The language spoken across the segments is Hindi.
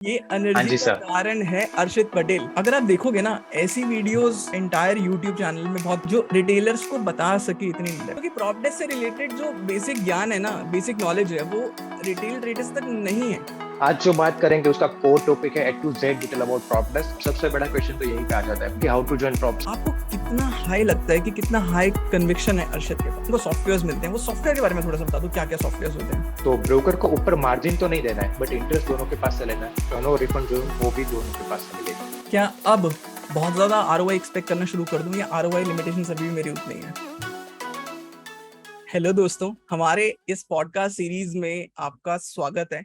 ये हाँ एनर्जी जी का सर। कारण है अर्शित पटेल। अगर आप देखोगे ना, ऐसी वीडियोस एंटायर यूट्यूब चैनल में बहुत जो रिटेलर्स को बता सके इतनी नहीं, क्योंकि प्रॉप डेस्क से रिलेटेड जो बेसिक ज्ञान है ना, बेसिक नॉलेज है, वो रिटेल ट्रेडर्स तक नहीं है। आज जो बात करेंगे उसका कोर टॉपिक है A to Z detail about prop desk. सबसे बड़ा क्वेश्चन तो यही पे आ जाता है कि हाउ टू जॉइन प्रॉप। आपको कितना हाई लगता है कि कितना हाई कन्विक्शन है अर्शद के पास? उनको सॉफ्टवेयर्स मिलते हैं, वो सॉफ्टवेयर के बारे में थोड़ा सा बता दो, क्या क्या सॉफ्टवेयर होते हैं। तो ब्रोकर को ऊपर मार्जिन तो नहीं देना है, बट इंटरेस्ट दोनों के पास से लेना है। दोनों रिफंड जो है वो भी दोनों के पास से मिलेगा। क्या अब बहुत ज्यादा आरओआई एक्सपेक्ट करना शुरू कर दूं, या आरओआई लिमिटेशन अभी भी मेरी उतनी है? हेलो दोस्तों, हमारे इस पॉडकास्ट सीरीज में आपका स्वागत है।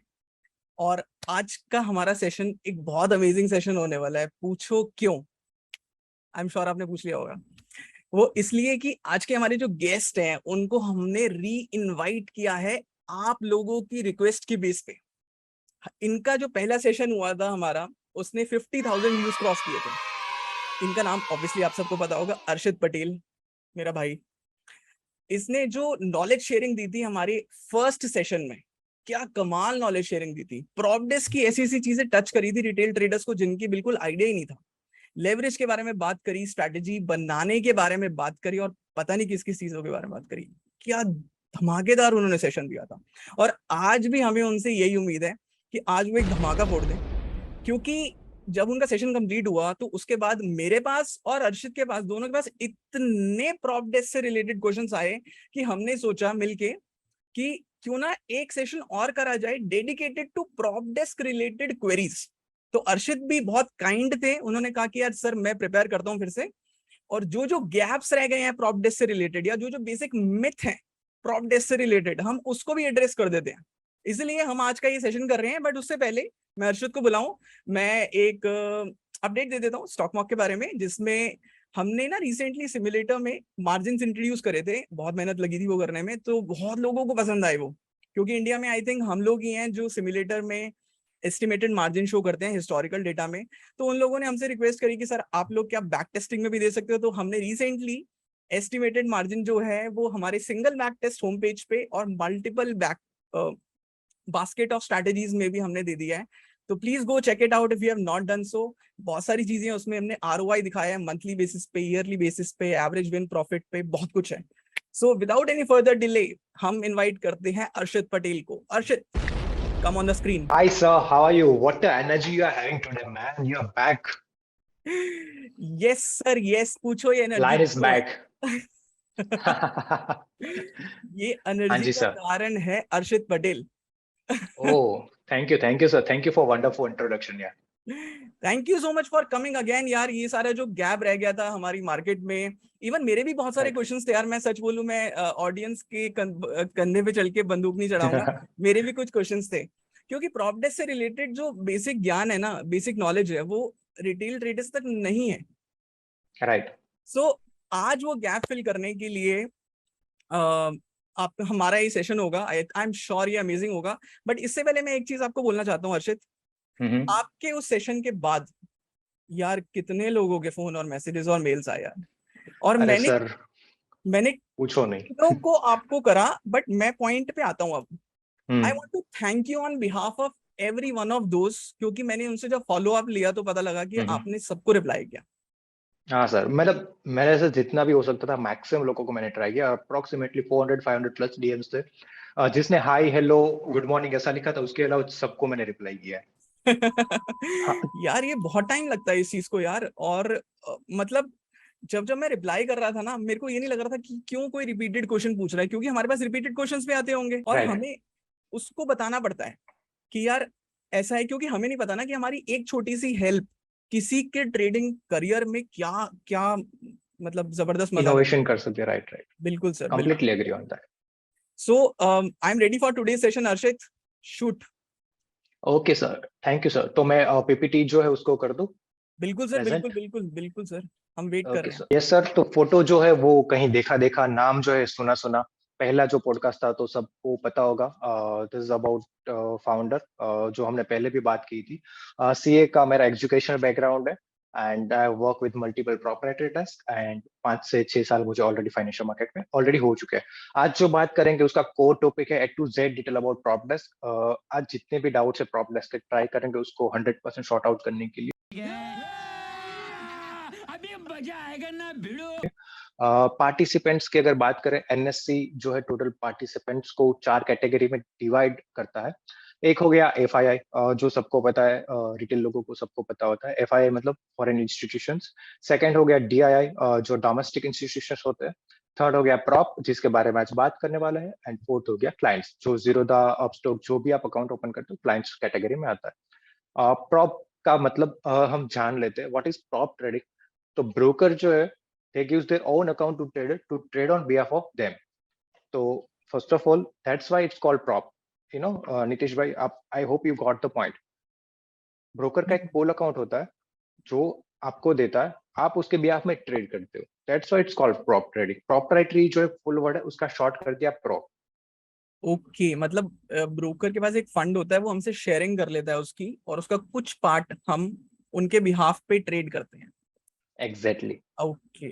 और आज का हमारा सेशन एक बहुत अमेजिंग सेशन होने वाला है। पूछो क्यों? आई एम श्योर आपने पूछ लिया होगा। वो इसलिए कि आज के हमारे जो गेस्ट हैं उनको हमने री इनवाइट किया है आप लोगों की रिक्वेस्ट की बेस पे। इनका जो पहला सेशन हुआ था हमारा, उसने 50,000 व्यूज क्रॉस किए थे। इनका नाम ऑब्वियसली आप सबको पता होगा, अर्शित पटेल, मेरा भाई। इसने जो नॉलेज शेयरिंग दी थी हमारे फर्स्ट सेशन में, क्या कमाल नॉलेज शेयरिंग दी थी। प्रॉप डेस्क की ऐसी ऐसी चीजें टच करी थी रिटेल ट्रेडर्स को जिनकी बिल्कुल आइडिया ही नहीं था। लेवरेज के बारे में बात करी, स्ट्रैटेजी बनाने के बारे में बात करी, और पता नहीं किस किस चीजों के बारे में बात करी। क्या धमाकेदार उन्होंने सेशन दिया था। और आज भी हमें उनसे यही उम्मीद है कि आज वो एक धमाका फोड़ दें। क्योंकि जब उनका सेशन कंप्लीट हुआ तो उसके बाद मेरे पास और अर्शित के पास, दोनों के पास इतने प्रॉप डेस्क से रिलेटेड क्वेश्चंस आए कि हमने सोचा मिलके कि क्यों ना एक सेशन और करा जाए dedicated to prop desk related queries. तो अर्शित भी बहुत काइंड थे, उन्होंने कहा कि यार सर मैं प्रिपेयर करता हूँ फिर से, और जो जो गैप्स रह गए हैं प्रॉप डेस्क से रिलेटेड, या जो जो बेसिक मिथ है प्रॉप डेस्क से रिलेटेड, हम उसको भी एड्रेस कर देते हैं। इसलिए हम आज का ये सेशन कर रहे हैं। बट उससे पहले मैं अर्शित को बुलाऊं, मैं एक अपडेट दे देता हूँ स्टॉक मार्केट के बारे में, जिसमें हमने ना रिसेंटली सिमुलेटर में मार्जिन इंट्रोड्यूस करे थे। बहुत मेहनत लगी थी वो करने में, तो बहुत लोगों को पसंद आए वो। क्योंकि इंडिया में आई थिंक हम लोग ही हैं जो सिमुलेटर में एस्टिमेटेड मार्जिन शो करते हैं हिस्टोरिकल डेटा में। तो उन लोगों ने हमसे रिक्वेस्ट करी कि सर आप लोग क्या बैक टेस्टिंग में भी दे सकते हो। तो हमने रिसेंटली एस्टिमेटेड मार्जिन जो है वो हमारे single back test home page पे और multiple back basket of strategies में भी हमने दे दिया है। तो please go check it out if you have not done so. बहुत सारी चीजें उसमें हमने आरओआई दिखाया है, मंथली बेसिस पे, ईयरली बेसिस पे, एवरेज विन प्रॉफिट पे, बहुत कुछ है। So without any further delay हम इनवाइट करते हैं अर्शित पटेल को। अर्शित, come on the screen. Hi sir, how are you? What the energy you are having today, man? You are back. Yes sir, yes, पूछो ये एनर्जी Line is क्यों back. है। ये हाँ एनर्जी जी का सर। कारण है अर्शित Patel. Oh, thank you sir. Thank you for wonderful introduction, yeah. Thank you so much for coming again यार। ये सारा जो गैप रह गया था हमारी मार्केट में, इवन मेरे भी बहुत सारे Right. क्वेश्चंस थे यार। मैं सच बोलूं, मैं ऑडियंस के कंधे पे चल के बंदूक नहीं चढ़ाऊंगा। मेरे भी कुछ क्वेश्चंस थे, क्योंकि प्रॉप डेस्क से रिलेटेड जो बेसिक ज्ञान है ना, बेसिक नॉलेज है, वो रिटेल ट्रेडर्स तक नहीं है। Right. सो आज वो गैप फिल करने के लिए आप हमारा ये सेशन होगा। आई एम श्योर ये अमेजिंग होगा। बट इससे पहले मैं एक चीज आपको बोलना चाहता हूँ अर्शित। हम्म। आपके उस सेशन के बाद यार कितने लोगों के फोन और मैसेजेस और मेल्स आए यार। और अरे मैंने सर, मैंने पूछो नहीं। कितनों को आपको करा, बट मैं पॉइंट पे आता हूँ अब। I hmm. Want to thank you on behalf of every one of those, क्योंकि मैंने उनसे जब फॉलो अप लिया तो पता लगा कि हम्म। आपने सबको रिप्लाई किया। हाँ सर, मतलब मेरे से जितना भी हो सकता था मैक्सिमम लोगों को मैंने ट्राई किया। अप्रोक्सीमेटली 400-500 प्लस डीएम्स थे। जिसने हाई हेलो गुड मॉर्निंग ऐसा लिखा था, उसके अलावा सबको मैंने रिप्लाई किया है। हाँ। यार ये बहुत टाइम लगता है इस चीज को यार। और मतलब जब जब मैं रिप्लाई कर रहा था ना, मेरे को ये नहीं लग रहा था कि क्यों कोई रिपीटेड क्वेश्चन पूछ रहा है, क्योंकि हमारे पास रिपीटेड क्वेश्चंस भी आते होंगे और राइट। हमें उसको बताना पड़ता है कि यार ऐसा है। क्योंकि हमें नहीं पता ना कि हमारी एक छोटी सी हेल्प किसी के ट्रेडिंग करियर में क्या क्या मतलब जबरदस्त मदद है। इनोवेशन कर सकते हैं, राइट राइट। बिल्कुल सर, बिल्कुल। Completely agree on that. So I am ready for today session Arshit, shoot. Okay sir, thank you sir. तो मैं पीपीटी जो है उसको कर दूं बिल्कुल सर, बिल्कुल प्रेजेंट। बिल्कुल बिल्कुल सर, हम वेट कर ओके रहे हैं। Sir, yes sir. तो फोटो जो है वो कहीं देखा देखा, नाम जो है सुना सुना। पहला जो पॉडकास्ट था तो सबको पता होगा, दिस इज अबाउट फाउंडर, जो हमने पहले भी बात की थी। सीए का मेरा एजुकेशनल बैकग्राउंड है। And I work with multiple proprietary desk and 5 से 6 साल मुझे ऑलरेडी फाइनेंशियल मार्केट में ऑलरेडी हो चुके हैं। आज जो बात करेंगे उसका कोर टॉपिक है A to Z detail about prop desk. आज जितने भी डाउट्स है प्रॉप डेस्क के ट्राई करेंगे उसको 100% शॉर्ट आउट करने के लिए। अभी मजा आएगा ना भिड़ो। पार्टिसिपेंट्स की अगर बात करें, एनएससी जो है टोटल पार्टिसिपेंट्स को 4 कैटेगरी में डिवाइड करता है। एक हो गया एफआईआई, जो सबको पता है, रिटेल लोगों को सबको पता होता है। एफआईआई मतलब फॉरेन इंस्टीट्यूशंस। सेकंड हो गया डीआईआई, जो डोमेस्टिक इंस्टीट्यूशंस होते हैं। थर्ड हो गया प्रॉप, जिसके बारे में आज बात करने वाला है। एंड फोर्थ हो गया क्लाइंट्स, जो जीरोधा अपस्टॉक जो भी आप अकाउंट ओपन करते हो क्लाइंट्स कैटेगरी में आता है। प्रॉप का मतलब हम जान लेते हैं, व्हाट इज प्रॉप ट्रेडिंग। तो ब्रोकर जो है, they gives their own account to trader to trade on behalf of them. So first of all, that's why it's called prop. Nitish bhai, I hope you got the point. Broker का एक पोल अकाउंट होता है जो आपको देता है, आप उसके बिहाफ में ट्रेड करते हो। That's why it's called prop trading. Proprietary जो है फुल वर्ड है, उसका शॉर्ट कर दिया प्रॉप। ओके, मतलब ब्रोकर के पास एक फंड होता है, वो हमसे शेयरिंग कर लेता है उसकी, और उसका कुछ पार्ट हम उनके बिहाफ पे ट्रेड करते हैं। Exactly. Okay.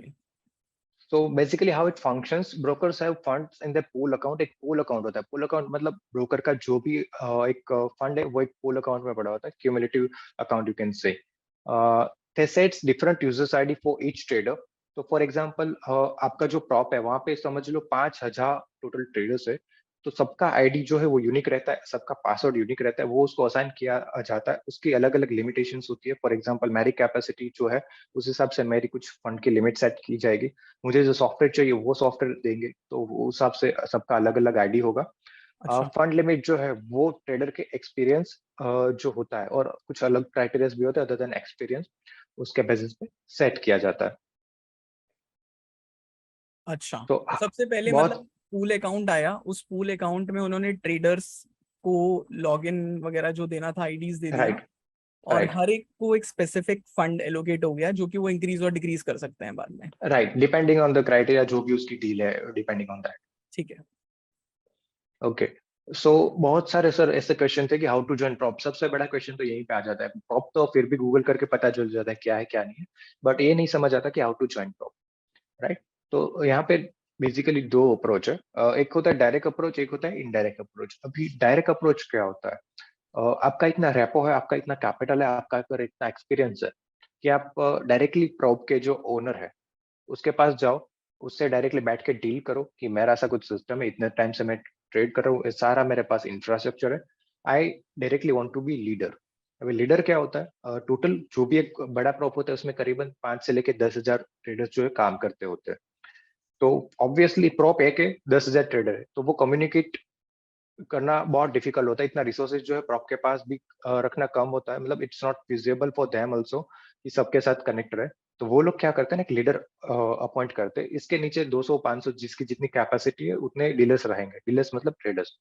So basically how it functions, brokers have funds in their pool account। एक pool account होता है। pool account मतलब broker का जो भी एक fund है वो एक pool account में पड़ा होता है, cumulative account you can say। they sets different users ID for each trader। तो for example आपका जो prop है वहां पे समझ लो 5,000 टोटल ट्रेडर्स है। तो सबका आईडी जो है वो यूनिक रहता है, सबका पासवर्ड यूनिक रहता है, वो उसको असाइन किया जाता है। उसकी अलग अलग लिमिटेशंस होती है। फॉर एग्जांपल मेरी कैपेसिटी जो है उस हिसाब से मेरी कुछ फंड की लिमिट सेट की जाएगी। मुझे जो सॉफ्टवेयर चाहिए वो सॉफ्टवेयर देंगे, तो उस हिसाब से सबका अलग अलग आईडी होगा। अच्छा। फंड लिमिट जो है वो ट्रेडर के एक्सपीरियंस जो होता है, और कुछ अलग क्राइटेरिया भी होते हैं अदर देन एक्सपीरियंस, उसके बेसिस पे सेट किया जाता है। अच्छा, तो सबसे पहले मतलब बहुत पूल अकाउंट आया, उस पूल अकाउंट में उन्होंने ट्रेडर्स को लॉगिन वगैरह जो देना था, आईडीज दे दिया, राइट और राइट हर एक को एक स्पेसिफिक फंड एलोकेट हो गया जो कि वो इंक्रीज और डिक्रीज कर सकते हैं बाद में। Right, depending on the criteria जो भी उसकी डील है, डिपेंडिंग ऑन दैट। ठीक है। ओके। सो बहुत सारे सर ऐसे क्वेश्चन थे कि हाउ टू ज्वाइन प्रॉप। सबसे बड़ा क्वेश्चन तो यहीं पे आ जाता है। प्रॉप तो फिर भी गूगल करके पता चल जाता है क्या है क्या नहीं है, बट ये नहीं समझ आता कि how to join prop. Right. तो यहाँ पे बेसिकली दो अप्रोच है। एक होता है डायरेक्ट अप्रोच, एक होता है इनडायरेक्ट अप्रोच। अभी डायरेक्ट अप्रोच क्या होता है, आपका इतना रेपो है, आपका इतना कैपिटल है, आपका अगर इतना एक्सपीरियंस है कि आप डायरेक्टली प्रॉप के जो ओनर है उसके पास जाओ, उससे डायरेक्टली बैठ के डील करो कि मेरा ऐसा कुछ सिस्टम है, इतने टाइम से मैं ट्रेड कर रहा हूँ, सारा मेरे पास इंफ्रास्ट्रक्चर है। I directly want to be leader. अभी लीडर क्या होता है, टोटल जो भी एक बड़ा प्रॉप होता है उसमें करीबन 5 से लेके 10,000 ट्रेडर्स जो है काम करते होते हैं। तो ऑब्वियसली प्रॉप एक है, 10,000 ट्रेडर है, तो वो कम्युनिकेट करना बहुत डिफिकल्ट होता है। इतना रिसोर्सेज जो है प्रॉप के पास भी रखना कम होता है। मतलब it's not feasible for them also कि सबके साथ कनेक्ट रहे। तो वो लोग क्या करते हैं ना, एक लीडर अपॉइंट करते हैं। इसके नीचे 200 500 जिसकी जितनी कैपेसिटी है उतने डीलर्स रहेंगे। डीलर्स मतलब ट्रेडर्स।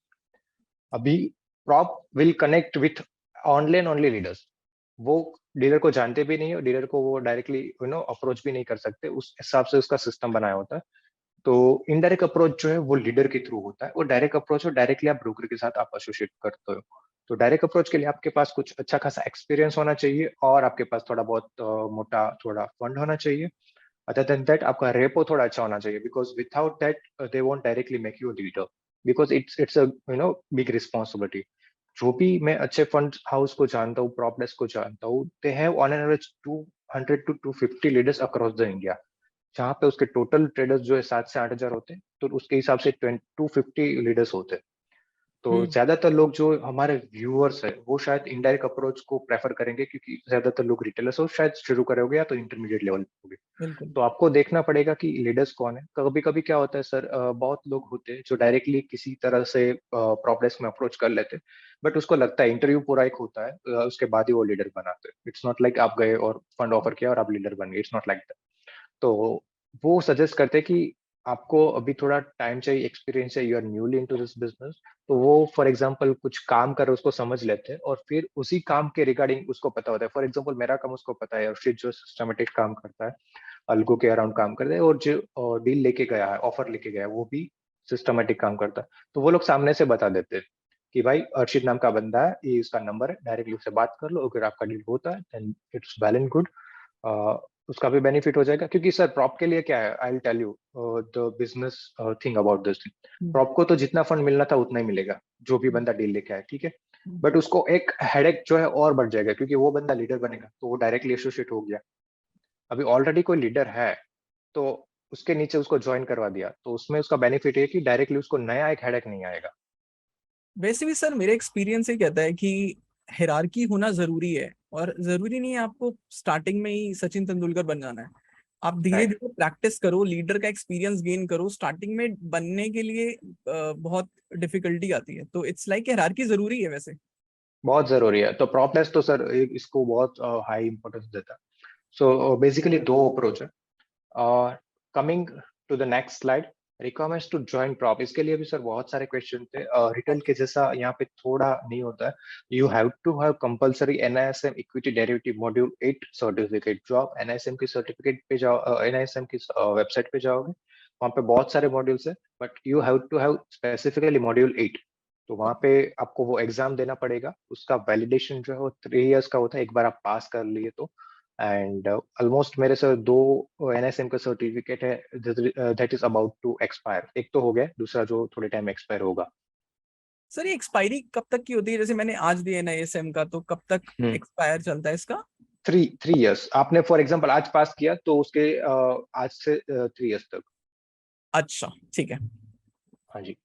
अभी prop will connect with online only leaders. वो डीलर को जानते भी नहीं है, डीलर को वो डायरेक्टली अप्रोच भी नहीं कर सकते, उस हिसाब से उसका सिस्टम बनाया होता है। तो इनडायरेक्ट अप्रोच जो है वो लीडर के थ्रू होता है, और डायरेक्ट अप्रोच है डायरेक्टली आप ब्रोकर के साथ आप एसोसिएट करते हो। तो डायरेक्ट अप्रोच के लिए आपके पास कुछ अच्छा खासा एक्सपीरियंस होना चाहिए, और आपके पास थोड़ा बहुत मोटा थोड़ा फंड होना चाहिए। अदर देन दैट आपका रेपो थोड़ा अच्छा होना चाहिए, because without that they won't directly make you leader, because it's a big responsibility. जो भी मैं अच्छे फंड हाउस को जानता हूँ, प्रॉप डेस्क को जानता हूँ, they have on an average 200 to 250 leaders across the India, जहाँ पे उसके टोटल ट्रेडर्स जो है 7 से 8 हजार होते हैं, तो उसके हिसाब से 250 लीडर्स होते हैं। तो हम्म। ज्यादातर लोग जो हमारे व्यूअर्स है वो शायद इनडायरेक्ट अप्रोच को प्रेफर करेंगे, क्योंकि ज्यादातर लोग रिटेलर्स हो शायद शुरू करोगे या तो इंटरमीडिएट लेवल पे होगे। बिल्कुल। तो आपको देखना पड़ेगा कि लीडर्स कौन है। कभी कभी क्या होता है सर, बहुत लोग होते हैं जो डायरेक्टली किसी तरह से प्रॉप डेस्क में अप्रोच कर लेते हैं, बट उसको लगता है इंटरव्यू पूरा एक होता है, उसके बाद ही वो लीडर बनाते हैं। इट्स नॉट लाइक आप गए और फंड ऑफर किया और आप लीडर बन गए, इट्स नॉट लाइक। तो वो सजेस्ट करते हैं कि आपको अभी थोड़ा टाइम चाहिए, एक्सपीरियंस है, you are newly into this business. तो वो फॉर एग्जांपल कुछ काम कर उसको समझ लेते हैं, और फिर उसी काम के रिगार्डिंग उसको पता होता है। फॉर एग्जांपल मेरा काम उसको पता है, अर्षित जो सिस्टमेटिक काम करता है, अलगू के अराउंड काम करता है, और जो डील लेके गया है, ऑफर लेके गया है, वो भी सिस्टमेटिक काम करता है। तो वो लोग सामने से बता देते हैं कि भाई अर्षित नाम का बंदा है, ये इसका नंबर है, डायरेक्टली उससे बात कर लो, अगर आपका डील होता है then it's well and good. उसका भी बेनिफिट हो जाएगा, क्योंकि सर प्रॉप के लिए क्या है, I will tell you the business thing about this thing. Prop को तो जितना फंड मिलना था उतना ही मिलेगा, जो भी बंदा डील लेके आए, ठीक है। बट उसको एक हेडेक जो है और बढ़ जाएगा, क्योंकि वो बंदा लीडर बनेगा तो वो डायरेक्टली एसोसिएट हो गया। अभी ऑलरेडी कोई लीडर है तो उसके नीचे उसको ज्वाइन करवा दिया, तो उसमें उसका बेनिफिट है कि डायरेक्टली उसको नया एक हेडेक नहीं आएगा। वैसे भी सर मेरा एक्सपीरियंस ये कहता है कि हिरार्की होना जरूरी है, और जरूरी नहीं है आपको स्टार्टिंग में ही सचिन तेंदुलकर बन जाना है। आप धीरे राइट, धीरे प्रैक्टिस करो, लीडर का एक्सपीरियंस गेन करो। स्टार्टिंग में बनने के लिए बहुत डिफिकल्टी आती है, तो इट्स लाइक हिरार्की जरूरी है वैसे। बहुत जरूरी है। तो प्रॉपनेस तो सर इसको बहुत हाई इंपॉर्टेंस देता है। सो बेसिकली दो अप्रोच है। Coming to the next slide, requirements to join prop, इसके लिए भी सर बहुत सारे क्वेश्चन थे। रिटेल के जैसा यहाँ पे थोड़ा नहीं होता है। You have to have compulsory NISM equity derivative module 8 certificate. जो आप एनआईएसएम की सर्टिफिकेट पे जाओ, एनआईएसएम की वेबसाइट पे जाओगे, वहाँ पे बहुत सारे मॉड्यूल्स है, but you have to have specifically module 8। तो वहाँ पे आपको वो एग्जाम देना पड़ेगा। उसका वैलिडेशन जो है वो 3 इयर्स का होता है, एक बार आप पास कर लिए तो। एंड ऑलमोस्ट मेरे सर 2 एनएसएम का सर्टिफिकेट है, that is about to expire. एक तो हो गया, दूसरा जो थोड़े टाइम एक्सपायर होगा। सर ये एक्सपायरी कब तक की होती है? जैसे मैंने आज दिया एनआईएसएम का, तो कब तक एक्सपायर चलता है इसका? 3 इयर्स। आपने फॉर एग्जाम्पल आज पास किया तो उसके आज से 3 इयर्स तक। अच्छा, ठीक है। हाँ जी।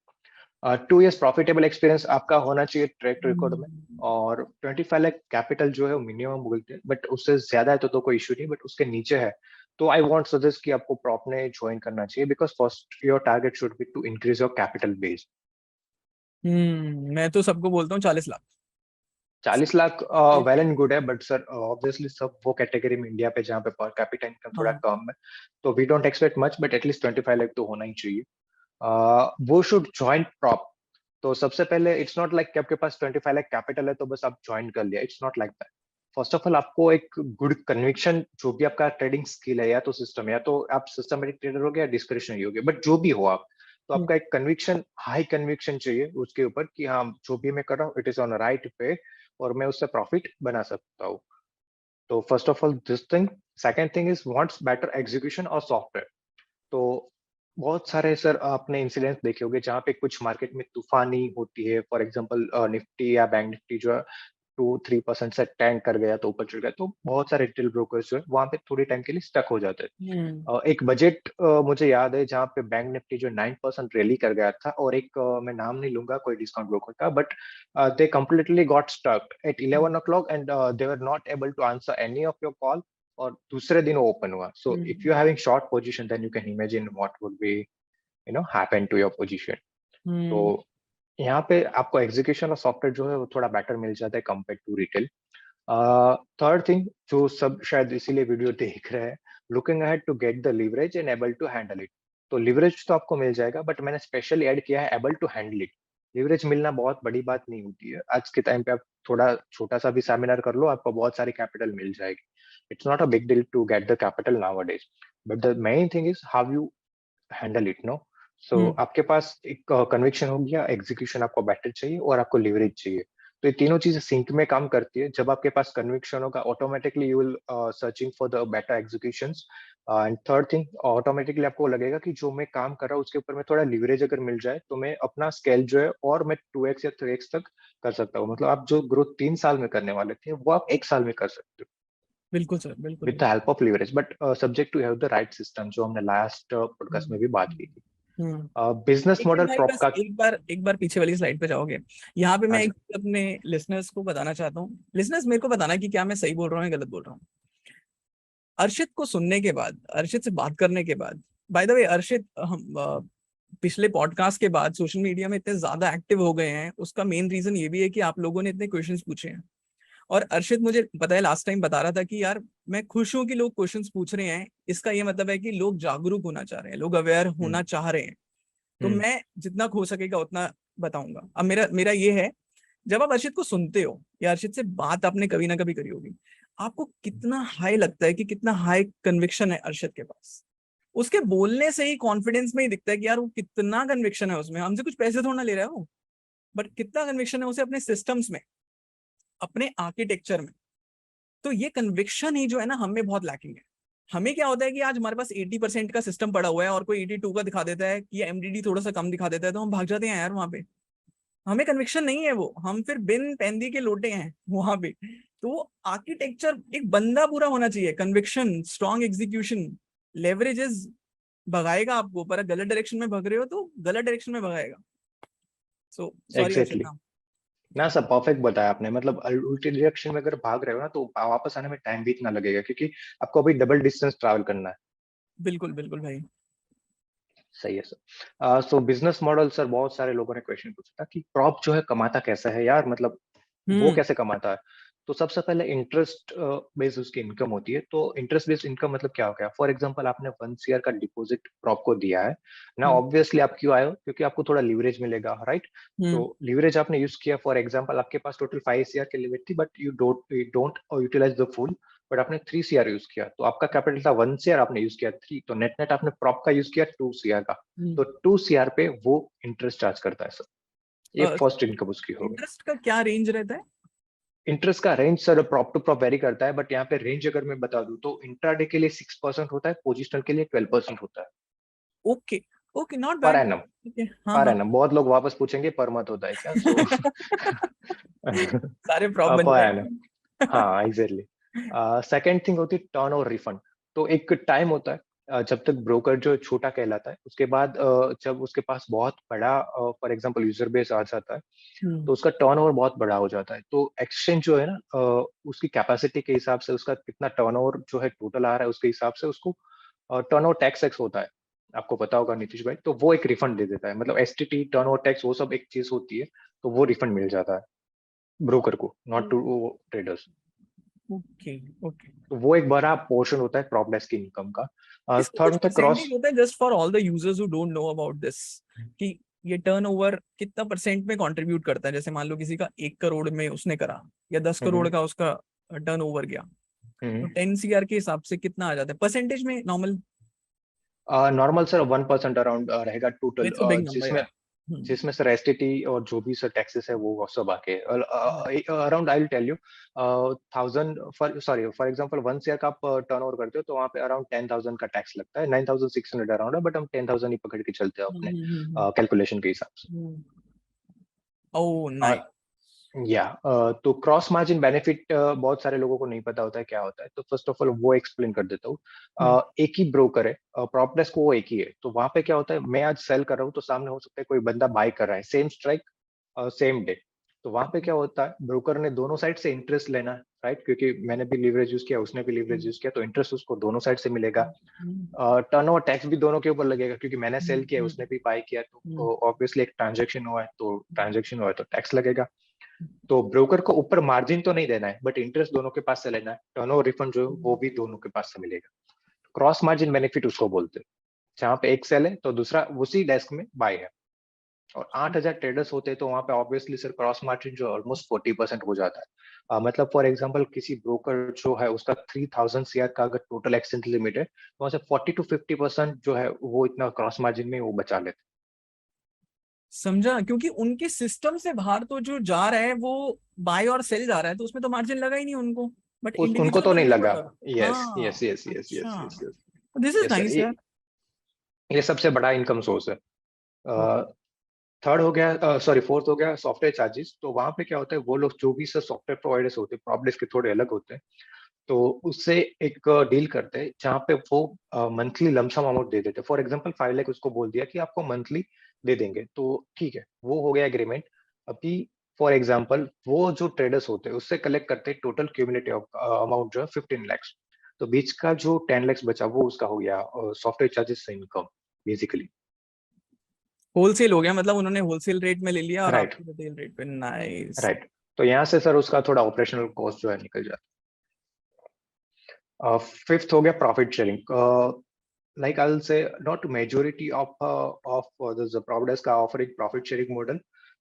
2 इयर्स प्रॉफिटेबल एक्सपीरियंस आपका होना चाहिए ट्रैक रिकॉर्ड में। और 25 लाख कैपिटल जो है वो मिनिमम बोलते हैं, बट उससे ज्यादा है तो कोई इशू नहीं, बट उसके नीचे है तो आई वांट सजेस्ट कि आपको प्रॉप ने ज्वाइन करना चाहिए, because first your target should be to increase your capital base. मैं तो सबको बोलता हूँ 40 lakh. 40 lakh well and good है, बट सर ऑब्वियसली सब वो कैटेगरी में इंडिया पे जहाँ पे पर कैपिटा इनकम थोड़ा हाँ। कम है, तो we don't expect much, but at least 25 lakh तो होना ही चाहिए। वो शुड ज्वाइन प्रॉप। तो सबसे पहले इट्स नॉट लाइक कि आपके पास 25 लाख कैपिटल है तो बस आप ज्वाइन कर लिया, it's not like that. First of all आपको एक गुड कन्विक्शन, जो भी आपका ट्रेडिंग स्किल है, या तो सिस्टम, या तो आप सिस्टमेटिक ट्रेडर हो गया, डिस्क्रिशनरी हो गया, बट जो भी हो आप, तो हम्म, आपका एक कन्विक्शन, हाई कन्विक्शन चाहिए उसके ऊपर कि हाँ जो भी मैं कर रहा हूँ इट इज ऑन राइट पे, और मैं उससे प्रॉफिट बना सकता हूँ। तो first of all this thing. Second thing is wants better execution और सॉफ्टवेयर। तो बहुत सारे सर आपने इंसिडेंट्स देखे होंगे जहाँ पे कुछ मार्केट में तूफानी होती है, फॉर एग्जांपल निफ्टी या बैंक निफ्टी जो है 2-3% से टैंक कर गया तो ऊपर चढ़ गया, तो बहुत सारे रिटेल ब्रोकर्स जो है वहां पे थोड़ी टाइम के लिए स्टक हो जाते हैं। हम्म, एक बजट मुझे याद है जहाँ पे बैंक निफ्टी जो 9% रैली कर गया था, और एक मैं नाम नहीं लूंगा कोई डिस्काउंट ब्रोकर का, but they completely got stuck at 11 o'clock and they were not able to answer any of your call, और दूसरे दिन वो ओपन हुआ। So if you having short position then you can imagine what would be happen to your position. तो हम्म, यहाँ पे आपको एग्जीक्यूशन और सॉफ्टवेयर जो है वो थोड़ा बेटर मिल जाता है compare to retail. Third thing, जो सब शायद इसीलिए वीडियो देख रहे हैं, looking ahead to get the leverage and able to handle it. तो लिवरेज तो आपको मिल जाएगा, बट मैंने स्पेशली ऐड किया है able to handle it. Leverage मिलना बहुत बड़ी बात नहीं होती है आज के टाइम पे। आप थोड़ा छोटा सा भी सेमिनार कर लो, आपको बहुत सारी कैपिटल मिल जाएगी। It's not a big deal to get the capital nowadays, but the main thing is how you handle it, no. So hmm, आपके पास एक कन्विक्शन हो गया, एग्जीक्यूशन आपको बेटर चाहिए, और आपको लिवरेज चाहिए। तो ये तीनों चीजें सिंक में काम करती है। जब आपके पास कन्विक्शन होगा, automatically you will searching for the better executions. And third thing, automatically आपको लगेगा कि जो मैं काम कर रहा हूँ उसके ऊपर में थोड़ा लिवरेज अगर मिल जाए तो मैं अपना स्केल जो है और मैं 2x या 3x तक कर सकता हूँ। मतलब आप जो ग्रोथ 3 साल में करने वाले थे वो आप 1 साल में कर सकते हो बिल्कुल सर, बिल्कुल with the help of leverage, but subject to have the right system, जो हमने लास्ट पॉडकास्ट में भी बात की थी। हम्म। बिजनेस लेकिन मॉडल भाई प्रॉप बस का। एक बार पीछे वाली स्लाइड पे जाओगे? यहाँ पे हाँ मैं जी। एक चीज़ अपने लिसनर्स को बताना चाहता हूँ। लिसनर्स मेरे को बताना कि क्या मैं सही बोल रहा हूँ या गलत बोल रहा हूँ। अर्शित को सुनने के बाद, अर्शित से बात करने के बाद, बाय द वे अर्शित, हम पिछले पॉडकास्ट के बाद सोशल मीडिया में इतने ज्यादा एक्टिव हो गए हैं, उसका मेन रीजन ये भी है कि आप लोगों ने इतने क्वेश्चंस पूछे हैं। और अर्शित मुझे पता है लास्ट टाइम बता रहा था कि यार मैं खुश हूं कि लोग क्वेश्चंस पूछ रहे हैं, इसका ये मतलब है कि लोग जागरूक होना चाह रहे हैं, लोग अवेयर हम्म। होना चाह रहे हैं। तो हम्म। मैं जितना हो सकेगा उतना बताऊंगा। अब मेरा मेरा ये है, जब आप अर्शित को सुनते हो या अर्शित से बात आपने कभी ना कभी करी होगी, आपको कितना हाई लगता है कि कितना हाई कन्विक्शन है अर्शित के पास? उसके बोलने से ही कॉन्फिडेंस में ही दिखता है कि यार वो कितना कन्विक्शन है उसमें। हमसे कुछ पैसे थोड़ा ना ले रहा है वो, बट कितना कन्विक्शन है उसे अपने सिस्टम्स में, अपने आर्किटेक्चर में। तो ये कन्विक्शन ही जो है ना हमें बहुत लैकिंग है। हमें क्या होता है कि आज हमारे पास 80% का सिस्टम पड़ा हुआ है और कोई 82 का दिखा देता है कि एमडीडी थोड़ा सा कम दिखा देता है तो हम भाग जाते हैं यार वहां पे। हमें कन्विक्शन नहीं है, वो हम फिर बिन पेंदी के लोटे हैं वहां पे। तो आर्किटेक्चर एक बंदा पूरा होना चाहिए, कन्विक्शन, स्ट्रॉन्ग एग्जीक्यूशन, लेवरेजेस भगाएगा आपको, पर गलत डायरेक्शन में भग रहे हो तो गलत डायरेक्शन में भगाएगा। So sorry exactly Arshita. ना सर, परफेक्ट बताया आपने। मतलब उल्टी डायरेक्शन में अगर भाग रहे हो ना तो वापस आने में टाइम भी इतना लगेगा, क्योंकि आपको अभी डबल डिस्टेंस ट्रैवल करना है। बिल्कुल बिल्कुल भाई। सही है सर। सो बिजनेस मॉडल सर, बहुत सारे लोगों ने क्वेश्चन पूछा था कि प्रॉप जो है कमाता कैसा है यार, मतलब वो हम्म कैसे कमाता है। तो सबसे पहले इंटरेस्ट बेस्ड उसकी इनकम होती है। तो इंटरेस्ट बेस्ड इनकम मतलब क्या हो गया, फॉर एग्जांपल आपने 1 CR का डिपॉजिट प्रॉप को दिया है ना, हम्म ऑब्वियसली आप क्यों आए हो, क्योंकि आपको थोड़ा लीवरेज मिलेगा, राइट। तो हम्म लीवरेज आपने यूज किया, फॉर एग्जांपल आपके पास टोटल 5 CR की लिमिट थी, but you don't utilize the full, but आपने 3 CR यूज किया। तो आपका कैपिटल था 1 CR, आपने यूज किया 3, तो नेट नेट आपने प्रॉप का यूज किया 2 CR का। हम्म। तो 2 CR पे वो इंटरेस्ट चार्ज करता है सर। ये फर्स्ट इनकम उसकी हो गई। इंटरेस्ट का क्या रेंज रहता है? इंटरेस्ट का range sir prop to prop vary करता है, बट यहाँ पे रेंज अगर मैं बता दूं तो इंट्राडे के लिए 6% होता है, पोजिशनल के लिए 12% होता है ओके ओके, नॉट पर बैड। एनम। ठीक है, हाँ पर हाँ। एनम बहुत लोग वापस पूछेंगे पर मंथ होता है क्या, सो सारे प्रॉप बन पर एनम। जाएंगे। हाँ एग्जैक्टली। सेकेंड थिंग होती है टर्न ओवर रिफंड। तो एक टाइम होता है जब तक ब्रोकर जो छोटा कहलाता है, उसके बाद जब उसके पास बहुत बड़ा फॉर एग्जांपल यूजर बेस आ जाता है, हम्म तो उसका टर्नओवर बहुत बड़ा हो जाता है। तो एक्सचेंज जो है ना, उसकी कैपेसिटी के हिसाब से, उसका कितना टर्नओवर जो है टोटल आ रहा है उसके हिसाब से उसको टर्नओवर टैक्स एक्स होता है, आपको पता होगा नीतीश भाई। तो वो एक रिफंड दे देता है, मतलब एसटीटी, टर्नओवर टैक्स, वो सब एक चीज होती है। तो वो रिफंड मिल जाता है ब्रोकर को, not to traders. Okay okay. तो वो एक बड़ा पोर्शन होता है प्रॉप डेस्क की इनकम का। इसका थर्ड कुछ होता है क्रॉस। परसेंटेज होता है just for all the users who don't know about this, कि ये टर्नओवर कितना परसेंट में कंट्रीब्यूट करता है? जैसे मान लो किसी का 1 करोड़ में उसने करा या 10 करोड़ का उसका टर्नओवर गया, तो 10 CR के हिसाब से कितना आ जाता है परसेंटेज में नॉर्मल? नॉर्मल सर 1% अराउंड रहेगा total, it's a big number जिसमें यार। हम्म जिसमें सर एसटीटी और जो भी सर टैक्सेस है वो सब आके around, I will tell you, 1000 for sorry for example 1 CR का आप टर्न ओवर करते हो तो वहाँ पे अराउंड 10,000 का टैक्स लगता है, 9,600 अराउंड है, बट हम 10,000 ही पकड़ के चलते हैं अपने कैलकुलेशन के हिसाब से। ओह uh, नाइस। या तो क्रॉस मार्जिन बेनिफिट बहुत सारे लोगों को नहीं पता होता है क्या होता है, तो फर्स्ट ऑफ ऑल वो एक्सप्लेन कर देता हूँ। एक ही ब्रोकर है, प्रॉप डेस्क को वो एक ही है। तो वहां पे क्या होता है, मैं आज सेल कर रहा हूँ तो सामने हो सकता है कोई बंदा बाय कर रहा है, सेम स्ट्राइक सेम डे। तो वहां पे क्या होता है, ब्रोकर ने दोनों साइड से इंटरेस्ट लेना है, राइट, क्योंकि मैंने भी लीवरेज यूज किया, उसने भी लीवरेज यूज किया, तो इंटरेस्ट उसको दोनों साइड से मिलेगा। टर्न ओवर टैक्स भी दोनों के ऊपर लगेगा, क्योंकि मैंने सेल किया उसने भी बाय किया, तो ऑब्वियसली एक ट्रांजेक्शन हुआ है, तो ट्रांजेक्शन हुआ है तो टैक्स लगेगा। तो ब्रोकर को ऊपर मार्जिन तो नहीं देना है, बट इंटरेस्ट दोनों के पास से लेना है, टर्नओवर रिफंड जो है वो भी दोनों के पास से मिलेगा। क्रॉस मार्जिन बेनिफिट उसको बोलते हैं, जहां पे एक सेल है तो दूसरा उसी डेस्क में बाय है। और 8,000 ट्रेडर्स होते हैं तो वहां पे ऑब्वियसली सर क्रॉस मार्जिन जो ऑलमोस्ट 40% हो जाता है। मतलब फॉर एग्जांपल किसी ब्रोकर जो है उसका 3,000 CR का अगर टोटल एक्सचेंज लिमिट है, तो वहां से 40 to 50% जो है वो इतना क्रॉस मार्जिन में वो बचा लेते समझा, क्योंकि उनके सिस्टम से बाहर तो जो जा रहा है वो बाय और सेल जा रहा है, तो उसमें तो मार्जिन लगा ही नहीं उनको, बट हैं। उनको इंडिविजुअल तो नहीं बंदे को लगा। लगा। यस यस हाँ यस यस यस अच्छा, yes yes this is yes sir, nice यार। ये सबसे बड़ा इनकम सोर्स है। ओके। थर्ड हो गया, सॉरी फोर्थ हो गया सॉफ्टवेयर चार्जेस। तो वहां पे क्या होता है, वो लोग जो भी सर सॉफ्टवेयर प्रोवाइडर्स होते हैं, प्रॉब्लम्स के थोड़े अलग होते हैं, तो उससे एक डील करते हैं जहाँ पे वो मंथली लमसम अमाउंट दे देते हैं। फॉर एग्जांपल 5 लाख उसको बोल दिया कि आपको मंथली दे देंगे, तो ठीक है, वो हो गया एग्रीमेंट। अभी फॉर एग्जांपल वो जो ट्रेडर्स होते हैं उससे कलेक्ट करते हैं टोटल क्यूमुलेटिव अमाउंट जो है 15 lakhs। तो बीच का जो 10 lakhs बचा वो उसका हो गया सॉफ्टवेयर चार्जेस से इनकम बेसिकली। होलसेल हो गया, मतलब उन्होंने होलसेल रेट में ले लिया और राइट आपको रिटेल रेट पे। नाइस। राइट। तो यहाँ से सर उसका थोड़ा ऑपरेशनल कॉस्ट जो है निकल जाता है। फिफ्थ हो गया profit sharing. like I'll say not majority of the providers का offering profit sharing model,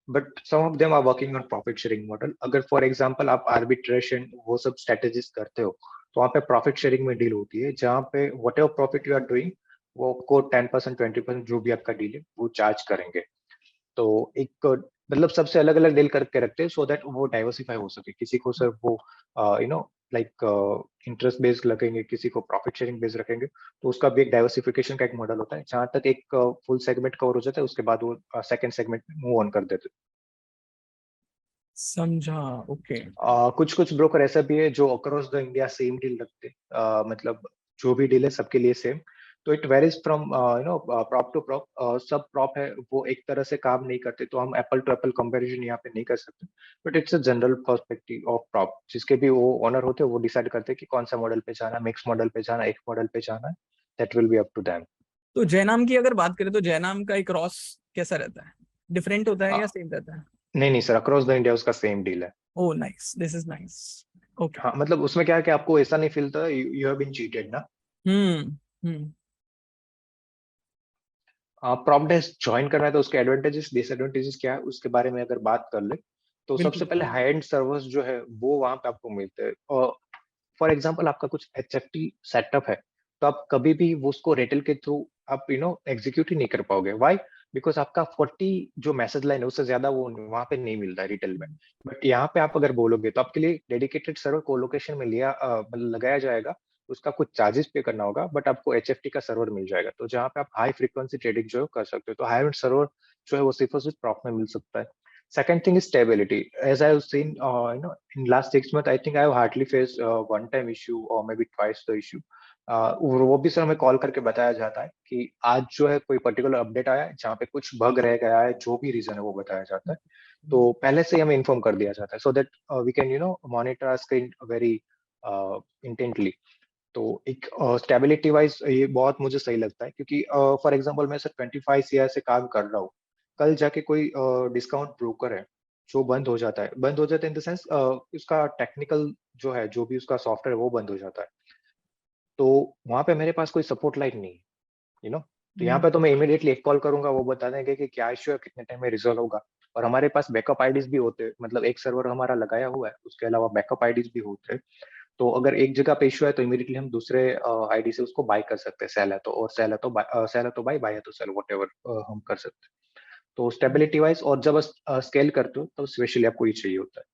but some of them are working on profit sharing model. अगर for example आप arbitration वो सब strategies करते हो, तो वहाँ पे profit sharing में deal होती है, जहाँ पे whatever profit you are doing वो आपको 10% 20% जो भी आपका डील है वो चार्ज करेंगे। तो एक मतलब सबसे अलग अलग डील करके रखते हैं, सो दैट वो डाइवर्सिफाई हो सके। किसी को सिर्फ वो लाइक इंटरेस्ट बेस्ड रखेंगे, किसी को प्रॉफिट शेयरिंग बेस्ड रखेंगे, तो उसका भी एक डाइवर्सिफिकेशन का एक मॉडल होता है। जहां तक एक फुल सेगमेंट कवर हो जाता है, उसके बाद वो सेकंड सेगमेंट में मूव ऑन कर देते समझा। ओके। हैं। कुछ कुछ ब्रोकर ऐसा भी है जो across the India same deal रखते हैं, मतलब जो भी डील है सबके लिए सेम। तो it varies from prop to prop. सब प्रॉप है वो एक तरह से काम नहीं करते, तो हम एप्पल टू एप्पल कंपैरिजन यहाँ पे नहीं कर सकते। But it's a general perspective of prop, जिसके भी वो ओनर होते हैं वो डिसाइड करते हैं कि कौन सा मॉडल पे जाना है, मिक्स मॉडल पे जाना है, एक मॉडल पे जाना है। That will be up to them. तो जयनाम की अगर बात करें तो जयनाम का एक क्रॉस कैसा रहता है? डिफरेंट होता है या सेम रहता है? नहीं नहीं सर, अक्रॉस द इंडिया उसका सेम डील है। Oh nice, this is nice. Okay. हाँ, मतलब उसमें क्या है कि आपको ऐसा नहीं फील था यू हैव बीन चीटेड ना। हम्म। हम्म। प्रॉप डेस्क ज्वाइन करना है तो उसके एडवांटेजेस डिसएडवांटेजेस क्या है उसके बारे में अगर बात कर ले, तो सबसे बिल्कुल। पहले हाई एंड सर्वर्स जो है वो वहां पे आपको मिलते हैं। और फॉर एग्जांपल आपका कुछ एचएफटी सेटअप है, तो आप कभी भी वो उसको रेटल के थ्रू आप एग्जीक्यूट ही नहीं कर पाओगे। व्हाई? बिकॉज आपका 40 जो मैसेज लाइन है उससे ज्यादा वो वहां पे नहीं मिलता है रिटेल में। बट यहाँ पे आप अगर बोलोगे तो आपके लिए डेडिकेटेड सर्वर कोलोकेशन में मतलब लगाया जाएगा। उसका कुछ चार्जेस पे करना होगा, बट आपको एचएफटी का सर्वर मिल जाएगा, तो जहाँ पे आप हाई फ्रीक्वेंसी ट्रेडिंग जो है कर सकते हो। तो हाई एंड सर्वर जो है वो सिर्फ और सिर्फ प्रॉप में मिल सकता है। Second thing is stability. As I've seen, in last 6 months, I think I have hardly faced one time issue or maybe twice the issue. वो भी सर हमें कॉल करके बताया जाता है कि आज जो है कोई पर्टिकुलर अपडेट आया है जहाँ पे कुछ बग रह गया है, जो भी रीजन है वो बताया जाता है। तो पहले से ही हमें इन्फॉर्म कर दिया जाता है, so that we can monitor our screen very intently. तो एक स्टेबिलिटी वाइज ये बहुत मुझे सही लगता है, क्योंकि फॉर एग्जांपल मैं सर 25 ईयर से काम कर रहा हूँ। कल जाके कोई डिस्काउंट ब्रोकर है जो बंद हो जाता है इन द सेंस उसका टेक्निकल जो है, जो भी उसका सॉफ्टवेयर वो बंद हो जाता है। तो वहां पे मेरे पास कोई सपोर्ट लाइन नहीं है, तो यहाँ पे तो मैं इमीडिएटली एक कॉल करूंगा, वो बता देंगे कि क्या इश्यू है, कितने टाइम में रिजॉल्व होगा। और हमारे पास बैकअप आईडीज भी होते हैं, मतलब एक सर्वर हमारा लगाया हुआ है, उसके अलावा बैकअप आईडीज भी होते हैं। तो अगर एक जगह पे इशू है तो इमीडिएटली हम दूसरे आईडी से उसको बाय कर सकते हैं। सेल है तो, और सेल है तो बाय है तो सेल, वट हम कर सकते हैं। तो स्टेबिलिटी वाइज, और जब स्केल करते हो तो स्पेशली आपको ये चाहिए होता है।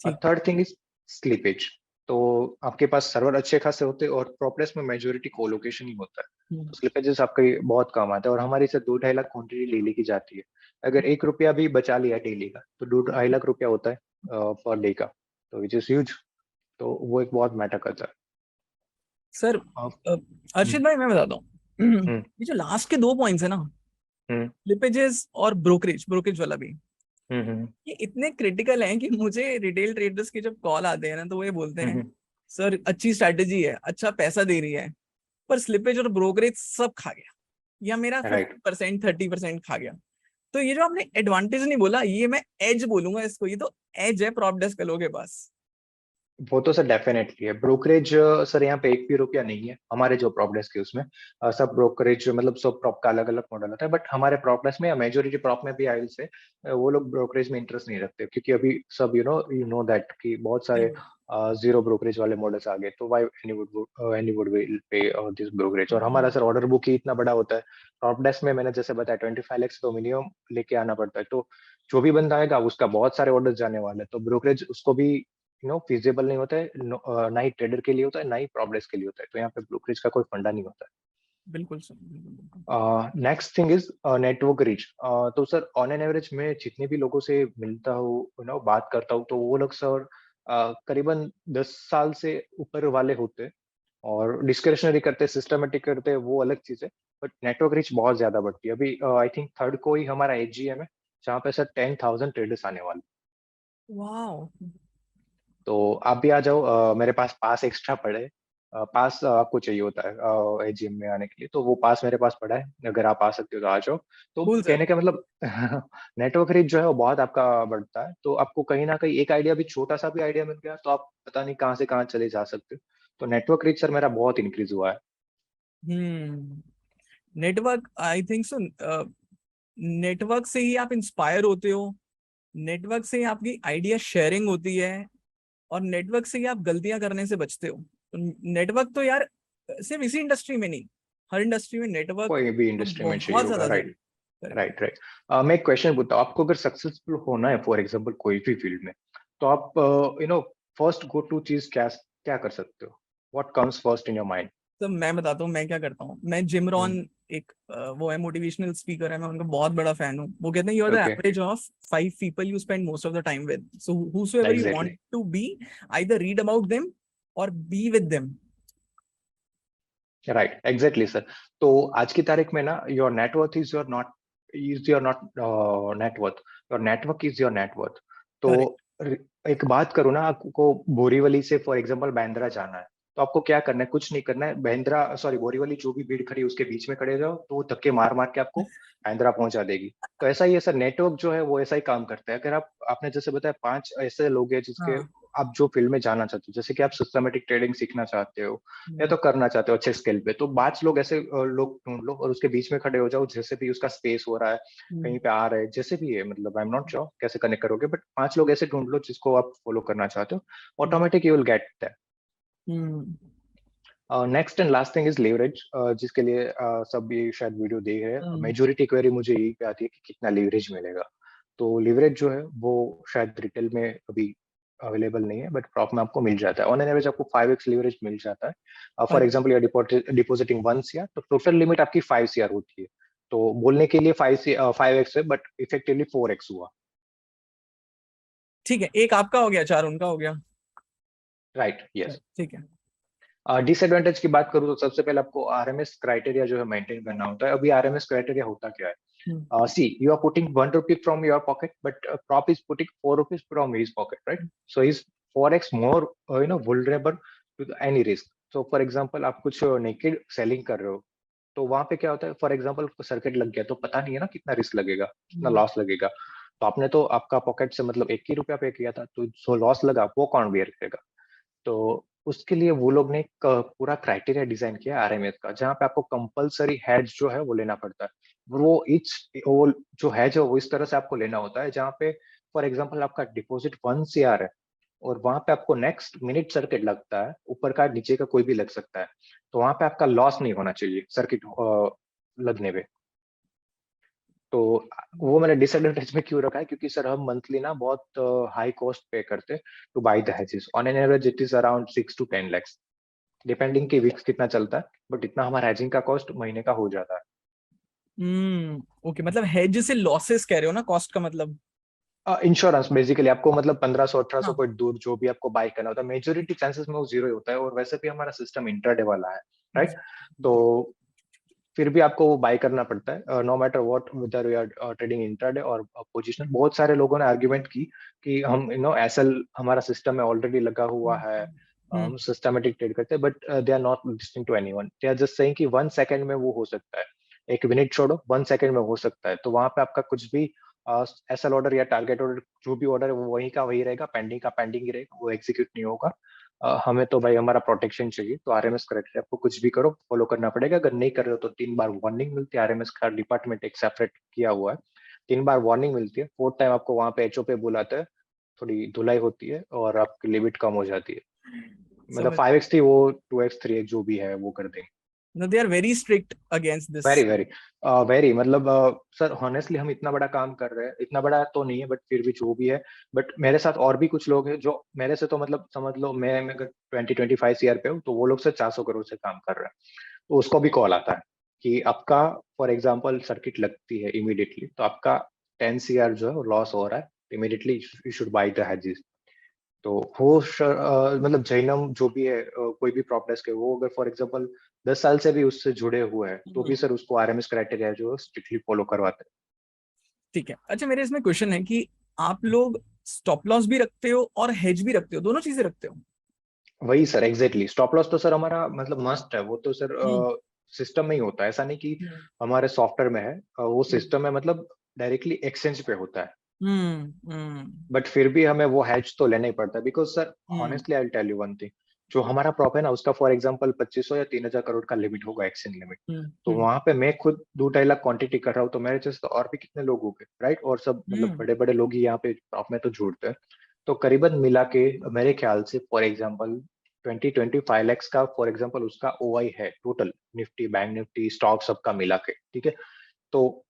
ठीक। Third thing is slippage. तो आपके पास सर्वर अच्छे खासे होते हैं और प्रोप्रेस में मेजोरिटी कोलोकेशन ही होता है, तो स्लिपेजेस आपका ये बहुत कम आता है। और हमारी से 2-2.5 लाख क्वांटिटी डेली की जाती है। अगर 1 रुपया भी बचा लिया डेली का, तो 2-2.5 लाख रुपया होता है पर डे का, तो विच इज ह्यूज। तो वो एक बहुत मैटर करता है। सर, आप- अर्शित हम्म भाई मैं बताता हूँ। हम्म ये जो लास्ट के दो पॉइंट्स है ना, हम्म स्लिपेजेस और ब्रोकरेज, ब्रोकरेज वाला भी, हम्म ये इतने क्रिटिकल हैं कि मुझे रिटेल ट्रेडर्स के जब कॉल आते हैं ना, तो वो ये बोलते हैं, हम्म सर अच्छी स्ट्रैटेजी है, अच्छा पैसा दे रही है, पर स्लिपेज और ब्रोकरेज सब खा गया, या मेरा राइट। 50% 30% खा गया। तो ये जो आपने एडवांटेज नहीं बोला, ये मैं एज बोलूंगा इसको, ये तो एज है प्रॉप डेस्क वालों के पास। वो तो सर डेफिनेटली है। ब्रोकरेज सर यहाँ पे 1 भी रुपया नहीं है हमारे जो प्रॉप डेस्क के उसमें। सब ब्रोकरेज मतलब सब प्रॉप का अलग अलग मॉडल होता है, बट हमारे प्रॉप डेस्क में या मेजोरिटी प्रॉप में भी आई विल से वो लोग ब्रोकरेज में इंटरेस्ट नहीं रखते, क्योंकि अभी सब यू नो दैट कि बहुत सारे जीरो ब्रोकरेज वाले मॉडल्स आ गए, तो why any would will pay this brokerage. और हमारा सर ऑर्डर बुक ही इतना बड़ा होता है प्रॉप डेस्क में, मैंने जैसे बताया 25 लाख तो मिनिमम लेके आना पड़ता है। तो जो भी बंदा आएगा उसका बहुत सारे ऑर्डर जाने वाले हैं, तो ब्रोकरेज उसको भी फिजिबल नहीं होता है, ना ही ट्रेडर के लिए होता है, ना ही प्रॉप डेस्क के लिए होता है। तो यहाँ पे ब्रोकरेज का कोई फंडा नहीं होता बिल्कुल सर, बिल्कुल बिल्कुल। है। Next thing is network reach. तो सर ऑन एन एवरेज मैं जितने भी लोगों से मिलता हूँ, बात करता हूँ, तो वो लोग सर करीबन 10 साल से ऊपर वाले होते हैं। और डिस्क्रिशनरी करते, सिस्टमेटिक करते, वो अलग चीज है। बट नेटवर्क रीच बहुत ज्यादा बढ़ती है। अभी आई थिंक थर्ड को ही हमारा एजीएम है, जहाँ पे सर 10,000 ट्रेडर्स आने वाले। वाओ। तो आप भी आ जाओ, मेरे पास एक्स्ट्रा पड़े हैं। पास आपको चाहिए होता है एजीएम में आने के लिए, तो वो पास मेरे पास पड़ा है, अगर आप आ सकते हो तो आ जाओ। तो कूल सर। कहने का मतलब नेटवर्क रीच जो है वो बहुत आपका बढ़ता है, तो आपको कहीं ना कहीं एक आइडिया भी, छोटा सा भी आइडिया मिल गया तो आप पता नहीं कहाँ से कहाँ चले जा सकते हो। तो नेटवर्क रीच सर मेरा बहुत इंक्रीज हुआ है। Network, I think so, network से ही आप इंस्पायर होते हो, नेटवर्क से ही आपकी आइडिया शेयरिंग होती है, और नेटवर्क से ही आप गलतियां करने से बचते हो। तो नेटवर्क तो यार सिर्फ इसी इंडस्ट्री में नहीं, हर इंडस्ट्री में नेटवर्क कोई भी तो इंडस्ट्री में चाहिए बहुत होगा, ज्यादा राइट। जरूरी। Right right. मैं एक क्वेश्चन पूछता हूँ, आपको अगर सक्सेसफुल होना है फॉर एग्जांपल कोई भी फील्ड में, तो आप फर्स्ट गो टू चीज क्या क्या कर सकते हो? What comes first in your mind? तो मैं बताता हूँ मैं क्या करता हूँ। मैं जिम रॉन, एक वो है मोटिवेशनल स्पीकर है, मैं उनका बहुत बड़ा फैन हूँ। वो कहते हैं you are the okay. Average of 5 people you spend most of the time with, so whosoever you exactly. want to be, either read about them or be with them. Right exactly sir. तो आज की तारीख में ना, your net worth is your not net worth, your network is your net worth. तो करेक्ट। एक बात करूँ ना, आपको बोरीवली से फॉर एग्जांपल बांद्रा जाना है, तो आपको क्या करना है? कुछ नहीं करना है, बांद्रा सॉरी बोरीवली जो भी भीड़ खड़ी है उसके बीच में खड़े हो जाओ, तो वो धक्के मार मार के आपको बांद्रा पहुंचा देगी। तो ऐसा ही है सर, नेटवर्क जो है वो ऐसा ही काम करता है। अगर आपने जैसे बताया 5 ऐसे लोग हैं जिसके हाँ। आप जो फील्ड में जाना चाहते हो, जैसे कि आप सिस्टमेटिक ट्रेडिंग सीखना चाहते हो या हम्म, तो करना चाहते हो अच्छे स्केल पे, तो 5 लोग ऐसे लोग ढूंढ लो और उसके बीच में खड़े हो जाओ, जैसे भी उसका स्पेस हो रहा है, हम्म, कहीं पे आ रहा है, जैसे भी है, मतलब आई एम नॉट श्योर कैसे कनेक्ट करोगे, बट 5 लोग ऐसे ढूंढ लो जिसको आप फॉलो करना चाहते हो, hmm, automatic you will get that. Hmm, next and last thing is leverage, जिसके लिए सब ये शायद वीडियो देख रहे हैं। हम्म। मेजोरिटी क्वेरी मुझे यही पे आती है कि कितना लीवरेज मिलेगा। तो लीवरेज जो है वो शायद रिटेल में अभी अवेलेबल नहीं है, बट प्रॉप में आपको मिल जाता है। ऑन एन एवरेज आपको 5x लीवरेज मिल जाता है। फॉर अच्छा, एग्जाम्पल यूर डिपोजिटिंग 1 CR, तो टोटल लिमिट आपकी 5 CR होती है। तो बोलने के लिए 5x है, बट इफेक्टिवली 4x हुआ। ठीक है, एक आपका हो गया, 4 उनका हो गया। Right, yes. ठीक है। डिसएडवांटेज की बात करूँ तो सबसे पहले आपको आरएमएस क्राइटेरिया जो है मेंटेन करना होता है। अभी आरएमएस क्राइटेरिया होता क्या है? हम्म, See, you are putting 1 rupee from your pocket, but prop is putting 4 rupees from his pocket, right? So he's 4x more, vulnerable to any risk. So, for example, आप कुछ नेकेड सेलिंग कर रहे हो, तो वहां पे क्या होता है, फॉर एग्जाम्पल सर्किट लग गया तो पता नहीं है ना कितना रिस्क लगेगा, कितना हम्म, लॉस लगेगा। तो आपने तो आपका पॉकेट से मतलब 1 ही रुपया पे किया था, तो जो लॉस लगा वो कौन बेयर करेगा? तो उसके लिए वो लोग ने एक पूरा क्राइटेरिया डिजाइन किया आरएमएस का, जहाँ पे आपको कंपलसरी हेड्स जो है वो लेना पड़ता है। वो जो है जो वो इस तरह से आपको लेना होता है, जहाँ पे फॉर एग्जांपल आपका डिपॉजिट 1 CR है और वहां पे आपको नेक्स्ट मिनट सर्किट लगता है, ऊपर का नीचे का कोई भी लग सकता है, तो वहां पे आपका लॉस नहीं होना चाहिए सर्किट लगने पे। तो वो मैंने डिसएडवांटेज में क्यों रखा है, क्योंकि सर हम मंथली ना बहुत हाई कॉस्ट पे करते two by the hedges। On an average it is around 6 to 10 lakhs, depending की वीक्स कितना चलता है, बट इतना हमारा हैजिंग का कॉस्ट महीने का हो जाता है। ओके, मतलब हेज से लॉसेस कह रहे हो ना, कॉस्ट का मतलब। इंश्योरेंस बेसिकली आपको मतलब 1500-1800 हाँ। पॉइंट दूर जो भी आपको बाई करना होता है, मेजोरिटी चांसेस में वो जीरो ही होता है, और वैसे भी हमारा सिस्टम इंट्राडे वाला है, राइट? तो फिर भी आपको वो बाय करना पड़ता है, no matter what, whether we are trading intraday और पोजिशनल। बहुत सारे लोगों ने आर्ग्यूमेंट की कि हम एसएल हमारा सिस्टम में ऑलरेडी लगा हुआ है, हम्म, हम सिस्टमेटिक ट्रेड करते हैं, but they are not listening to anyone, they are just saying कि 1 सेकंड में वो हो सकता है, 1 मिनट छोड़ो, 1 सेकंड में हो सकता है। तो वहां पे आपका कुछ भी एसएल ऑर्डर या टारगेट ऑर्डर जो भी ऑर्डर है वो वही का वही रहेगा, पेंडिंग का पेंडिंग ही रहेगा, वो एग्जीक्यूट नहीं होगा। हमें तो भाई हमारा प्रोटेक्शन चाहिए, तो आरएमएस करेक्ट है, आपको कुछ भी करो फॉलो करना पड़ेगा। अगर नहीं कर रहे हो तो 3 बार वार्निंग मिलती है, आरएमएस का डिपार्टमेंट एक सेपरेट किया हुआ है, 3 बार वार्निंग मिलती है, 4th टाइम आपको वहां पे एचओ पे बुलाते हैं, थोड़ी धुलाई होती है और आपकी लिमिट कम हो जाती है। मतलब समझ। 5x थी, वो 2x 3x जो भी है वो कर देंगे। No, they are very strict against this. Very very very, मतलब सर हॉनेस्टली हम इतना बड़ा काम कर रहे हैं, इतना बड़ा तो नहीं है बट फिर भी जो भी है, बट मेरे साथ और भी कुछ लोग हैं जो मेरे से तो मतलब समझ लो मैं अगर 20-25 CR पे हूँ, तो वो लोग से 400 करोड़ से काम कर रहे हैं। तो उसको भी कॉल आता है कि आपका फॉर एग्जाम्पल सर्किट लगती है इमीडिएटली, तो आपका 10 CR जो है लॉस हो रहा है, immediately you should by the hedges। तो वो मतलब जैनम जो भी है, कोई भी प्रॉपर्टीज के, वो अगर फॉर एग्जांपल 10 साल से भी उससे जुड़े हुए हैं, तो भी हम्म, सर उसको आरएमएस क्राइटेरिया जो स्ट्रिक्टली फॉलो करवाते ठीक है। अच्छा, मेरे इसमें क्वेश्चन है कि आप लोग स्टॉप लॉस भी रखते हो और हेज भी रखते हो, दोनों चीजें रखते हो? हैं। वही सर, एग्जैक्टली स्टॉप लॉस तो सर हमारा मतलब मस्ट है, वो तो सर हम्म, सिस्टम में ही होता है, ऐसा नहीं कि हम्म, हमारे सॉफ्टवेयर में है, वो हम्म, सिस्टम में मतलब डायरेक्टली एक्सचेंज पे होता है। हम्म, हम्म, बट फिर भी हमें वो हैज तो लेना ही पड़ता है, because sir hmm, honestly I will tell you one thing, जो हमारा प्रॉप है ना उसका फॉर एग्जांपल 2500 या 3000 करोड़ का लिमिट होगा, एक्सचेंज लिमिट। हम्म, तो वहां पे मैं खुद 2-2.5 लाख क्वांटिटी कर रहा हूँ, तो मेरे जैसे तो और भी कितने लोग हो गए, राइट? और सब मतलब हम्म, बड़े बड़े लोग ही यहाँ पे प्रॉप में तो जुड़ते हैं। तो करीबन मिला के मेरे ख्याल से फॉर एग्जाम्पल 20-25 lakhs का फॉर एग्जाम्पल उसका ओआई है total, Nifty bank Nifty stock सबका मिला के, ठीक है? तो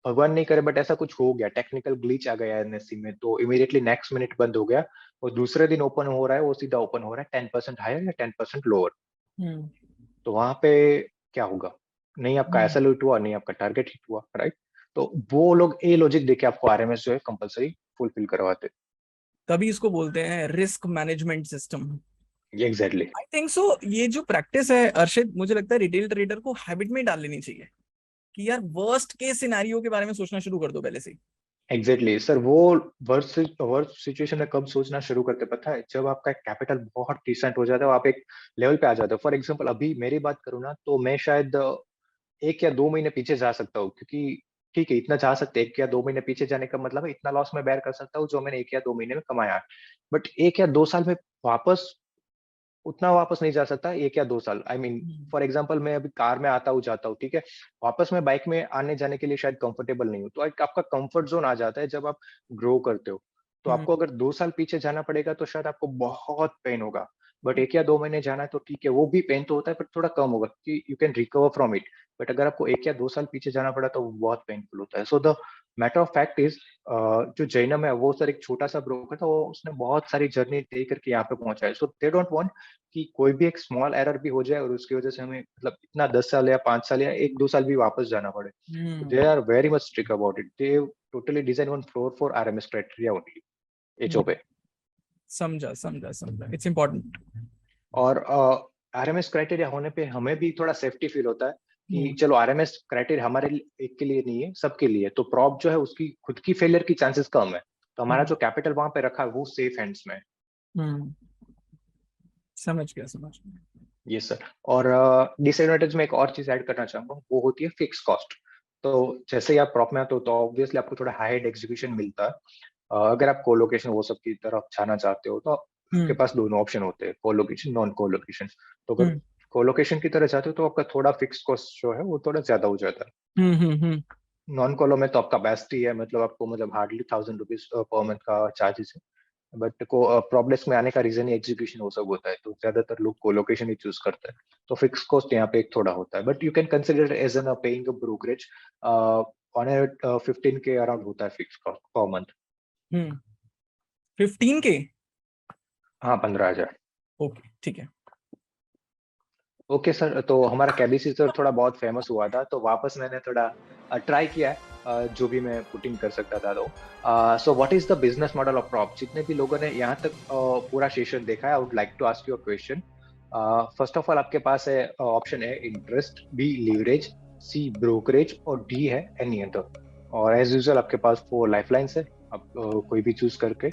भगवान नहीं करे बट ऐसा कुछ हो गया, टेक्निकल ग्लिच आ गया एनएससी में, तो इमीडिएटली नेक्स्ट मिनट बंद हो गया और दूसरे दिन ओपन हो रहा है, वो सीधा ओपन हो रहा है 10% हायर या 10% लोअर। हम्म तो वहां पे क्या होगा? नहीं आपका हम्म। एसएल हिट हुआ, नहीं आपका टारगेट हिट हुआ, राइट? तो वो लोग ए लॉजिक देके आपको आरएमएस जो है कंपलसरी फुलफिल करवाते। तभी इसको बोलते हैं risk management system. Exactly. I think so. ये जो प्रैक्टिस है अर्षित, मुझे लगता है रिटेल ट्रेडर को हैबिट में डाल लेनी चाहिए कि यार वर्स्ट केस सिनेरियो के बारे में सोचना शुरू कर दो पहले से ही। एग्जैक्टली सर, वो वर्स्ट सिचुएशन में कब सोचना शुरू करते पता है? जब आपका कैपिटल बहुत डिसेंट हो जाता है, आप एक लेवल पे आ जाते हो। फॉर एग्जांपल अभी मेरी बात करूँ ना, तो मैं शायद 1 या 2 महीने पीछे जा सकता हूँ, क्योंकि ठीक है इतना जा सकते हैं, 1 या 2 महीने पीछे जाने का मतलब है इतना लॉस मैं बेयर कर सकता हूँ जो मैंने 1 या 2 महीने में कमाया है। बट 1 या 2 साल में वापस उतना वापस नहीं जा सकता, 1 या 2 साल। I mean hmm for example मैं अभी कार में आता हूँ जाता हूँ, ठीक है, वापस मैं बाइक में आने जाने के लिए शायद कंफर्टेबल नहीं हूँ, तो एक आपका कंफर्ट जोन आ जाता है जब आप ग्रो करते हो। तो हम्म आपको अगर 2 साल पीछे जाना पड़ेगा तो शायद आपको बहुत पेन होगा। बट 1 या 2 महीने जाना है तो ठीक है, वो भी पेन तो होता है पर थोड़ा कम होगा कि you can recover from it. But अगर आपको 1 या 2 साल पीछे जाना पड़ा तो वो बहुत पेनफुल होता है। So the matter of fact is, जो जैनम है वो सर एक छोटा सा ब्रोकर था, वो उसने बहुत सारी जर्नी तय करके यहाँ पे पहुंचा है। सो दे डोंट वांट कि कोई भी एक स्मॉल एरर भी हो जाए और उसकी वजह से हमें मतलब इतना 10 साल या 5 साल या 1 2 साल भी वापस जाना पड़े। They hmm. Are very much strict about it. They totally design one floor for RMS criteria only, hmm. HOP. समझा समझा समझा, इट्स इम्पोर्टेंट। और आरएमएस क्राइटेरिया होने पे हमें भी थोड़ा सेफ्टी फील होता है कि हम्म चलो आरएमएस क्राइटेरिया हमारे एक के लिए नहीं है, सबके लिए। तो प्रॉप जो है उसकी खुद की फेलियर की चांसेस कम है, तो हमारा हम्म जो कैपिटल वहां पे रखा है वो सेफ हैंड्स में है। हम्म। समझ गया समझ गया। ये सर। और डिसएडवांटेज में एक और चीज ऐड करना चाहूंगा, वो होती है फिक्स कॉस्ट। तो जैसे ही आप प्रॉप में आते हो तो ऑब्वियसली आपको थोड़ा हाई एग्जीक्यूशन मिलता है। अगर आप कोलोकेशन वो सब की तरफ जाना चाहते हो तो आपके हम्म पास दोनों ऑप्शन होते हैं, कोलोकेशन नॉन कोलोकेशन। तो अगर हम्म कोलोकेशन की तरह जाते हो तो आपका थोड़ा फिक्स कॉस्ट जो है वो थोड़ा ज्यादा हो जाता है। हम्म। नॉन कोलो में तो आपका बेस्ट ही है, मतलब आपको मतलब हार्डली 1000 रुपीज पर मंथ का चार्जेस है। बट को प्रॉब्लम्स में आने का रीजन ही एग्जीक्यूशन वो सब होता है, तो ज्यादातर लोग कोलोकेशन ही चूज करते हैं। तो फिक्स कॉस्ट यहाँ पे एक थोड़ा होता है, but you can consider as an paying a brokerage. On 15K around होता है fix cost per month. Hmm. 15K। हाँ, 15,000। ओके ठीक है। ओके सर, तो हमारा केबीसी सर थोड़ा बहुत फेमस हुआ था, तो वापस मैंने थोड़ा ट्राई किया है, जो भी मैं पुटिंग कर सकता था। तो so what is the business model of prop? जितने भी लोगों ने यहाँ तक पूरा सेशन देखा है, I would like to ask you a question. First of all आपके पास है ऑप्शन है interest, B leverage, C brokerage और डी है एनी अदर। और एज यूजुअल आपके पास 4 लाइफलाइंस है, आप कोई भी चूज करके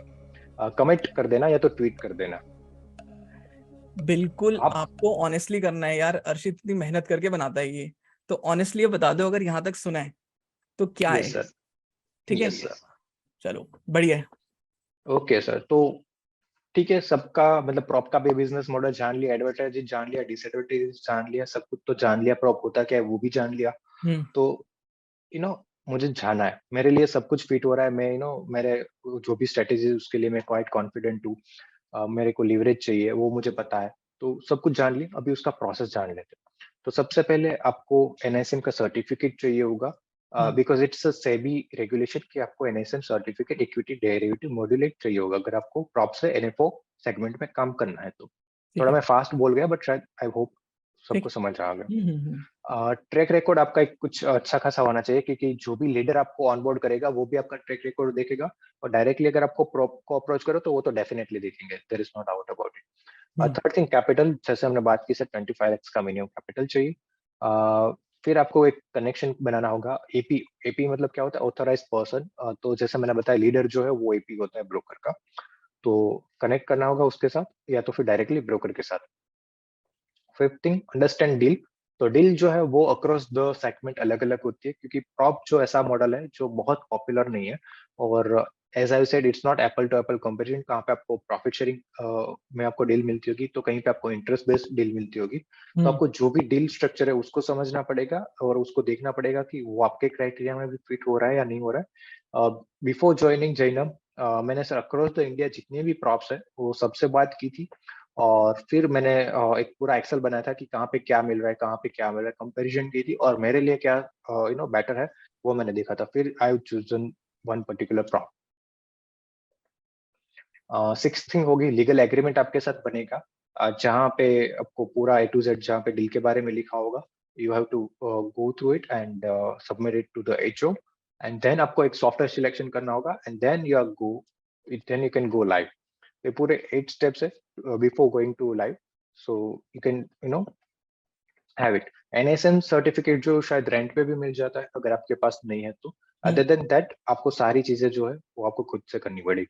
कमेंट कर देना या तो ट्वीट कर देना। बिल्कुल आप आपको ऑनेस्टली करना है यार, अर्षित इतनी मेहनत करके बनाता है ये। तो ऑनेस्टली ये बता दो अगर यहाँ तक सुना है तो क्या यस है। सर। ठीक है। Yes sir. चलो बढ़िया है। ओके सर, तो ठीक है, सबका मतलब प्रॉप का भी बिजनेस मॉडल जान लिया, एडवर्टाइजिंग जान लिया, डिसएडवर्टाइजिंग जान लिया, सब कुछ तो जान लिया, प्रॉप होता क्या है वो भी जान लिया। हम्म तो यू नो मुझे जाना है, मेरे लिए सब कुछ फिट हो रहा है, मैं मेरे जो भी स्ट्रेटेजी उसके लिए मैं क्वाइट कॉन्फिडेंट हूँ। मेरे को लिवरेज चाहिए वो मुझे पता है। तो सब कुछ जान लिया, अभी उसका प्रोसेस जान लेते हैं। तो सबसे पहले आपको एनएसएम का सर्टिफिकेट चाहिए होगा, hmm. Because it's a SEBI regulation कि आपको NSM certificate equity derivative module चाहिए होगा अगर आपको प्रॉप से एनएफओ सेगमेंट में काम करना है तो। ठीक थोड़ा है। मैं फास्ट बोल गया बट शायद आई होप ठीक। सबको समझ आ गया। हम्म। ट्रैक रिकॉर्ड आपका एक कुछ अच्छा खासा होना चाहिए, क्योंकि जो भी लीडर आपको ऑनबोर्ड करेगा वो भी आपका ट्रैक रिकॉर्ड देखेगा। और डायरेक्टली अगर आपको प्रॉप को अप्रोच करो तो वो तो डेफिनेटली देखेंगे, there is no doubt about it. Hmm. Third thing capital, जैसे हमने बात की सर 25x का मिनिमम कैपिटल चाहिए। फिर आपको एक कनेक्शन बनाना होगा, एपी। एपी मतलब क्या होता है? Authorize person. तो जैसे मैंने बताया लीडर जो है वो एपी होता है ब्रोकर का। तो कनेक्ट करना होगा उसके साथ या तो फिर डायरेक्टली ब्रोकर के साथ। Fifth thing, understand deal. तो डील जो है वो अक्रॉस द सेगमेंट अलग अलग होती है, क्योंकि प्रॉप जो ऐसा मॉडल है जो बहुत पॉपुलर नहीं है। और as I said it's not apple to apple comparison. कहाँ पे आपको प्रॉफिट शेयरिंग में आपको डील मिलती होगी, तो कहीं पे आपको इंटरेस्ट बेस्ड डील मिलती होगी। तो हम्म आपको जो भी डील स्ट्रक्चर है उसको समझना पड़ेगा और उसको देखना पड़ेगा कि वो आपके क्राइटेरिया में भी फिट हो रहा है या नहीं हो रहा है। बिफोर ज्वाइनिंग जैनम, मैंने सर अक्रॉस द इंडिया जितने भी प्रॉप्स है वो सबसे बात की थी। और फिर मैंने एक पूरा एक्सेल बनाया था कि कहाँ पे क्या मिल रहा है, कहाँ पे क्या मिल रहा है, कंपैरिजन की थी और मेरे लिए क्या बेटर है वो मैंने देखा था, फिर I chosen one particular prompt. Sixth thing होगी लीगल एग्रीमेंट आपके साथ बनेगा, जहाँ पे आपको पूरा ए टू जेड जहाँ पे डील के बारे में लिखा होगा, you have to go through it and submit it to the HO, and then आपको एक सॉफ्टवेयर सिलेक्शन करना होगा, and then you can go live. ये पूरे 8 स्टेप्स है before going to live, so you can have it. NSM certificate जो शायद रेंट पे भी मिल जाता है अगर आपके पास नहीं है तो। अदर देन दैट आपको सारी चीजें जो है वो आपको खुद से करनी पड़ेगी।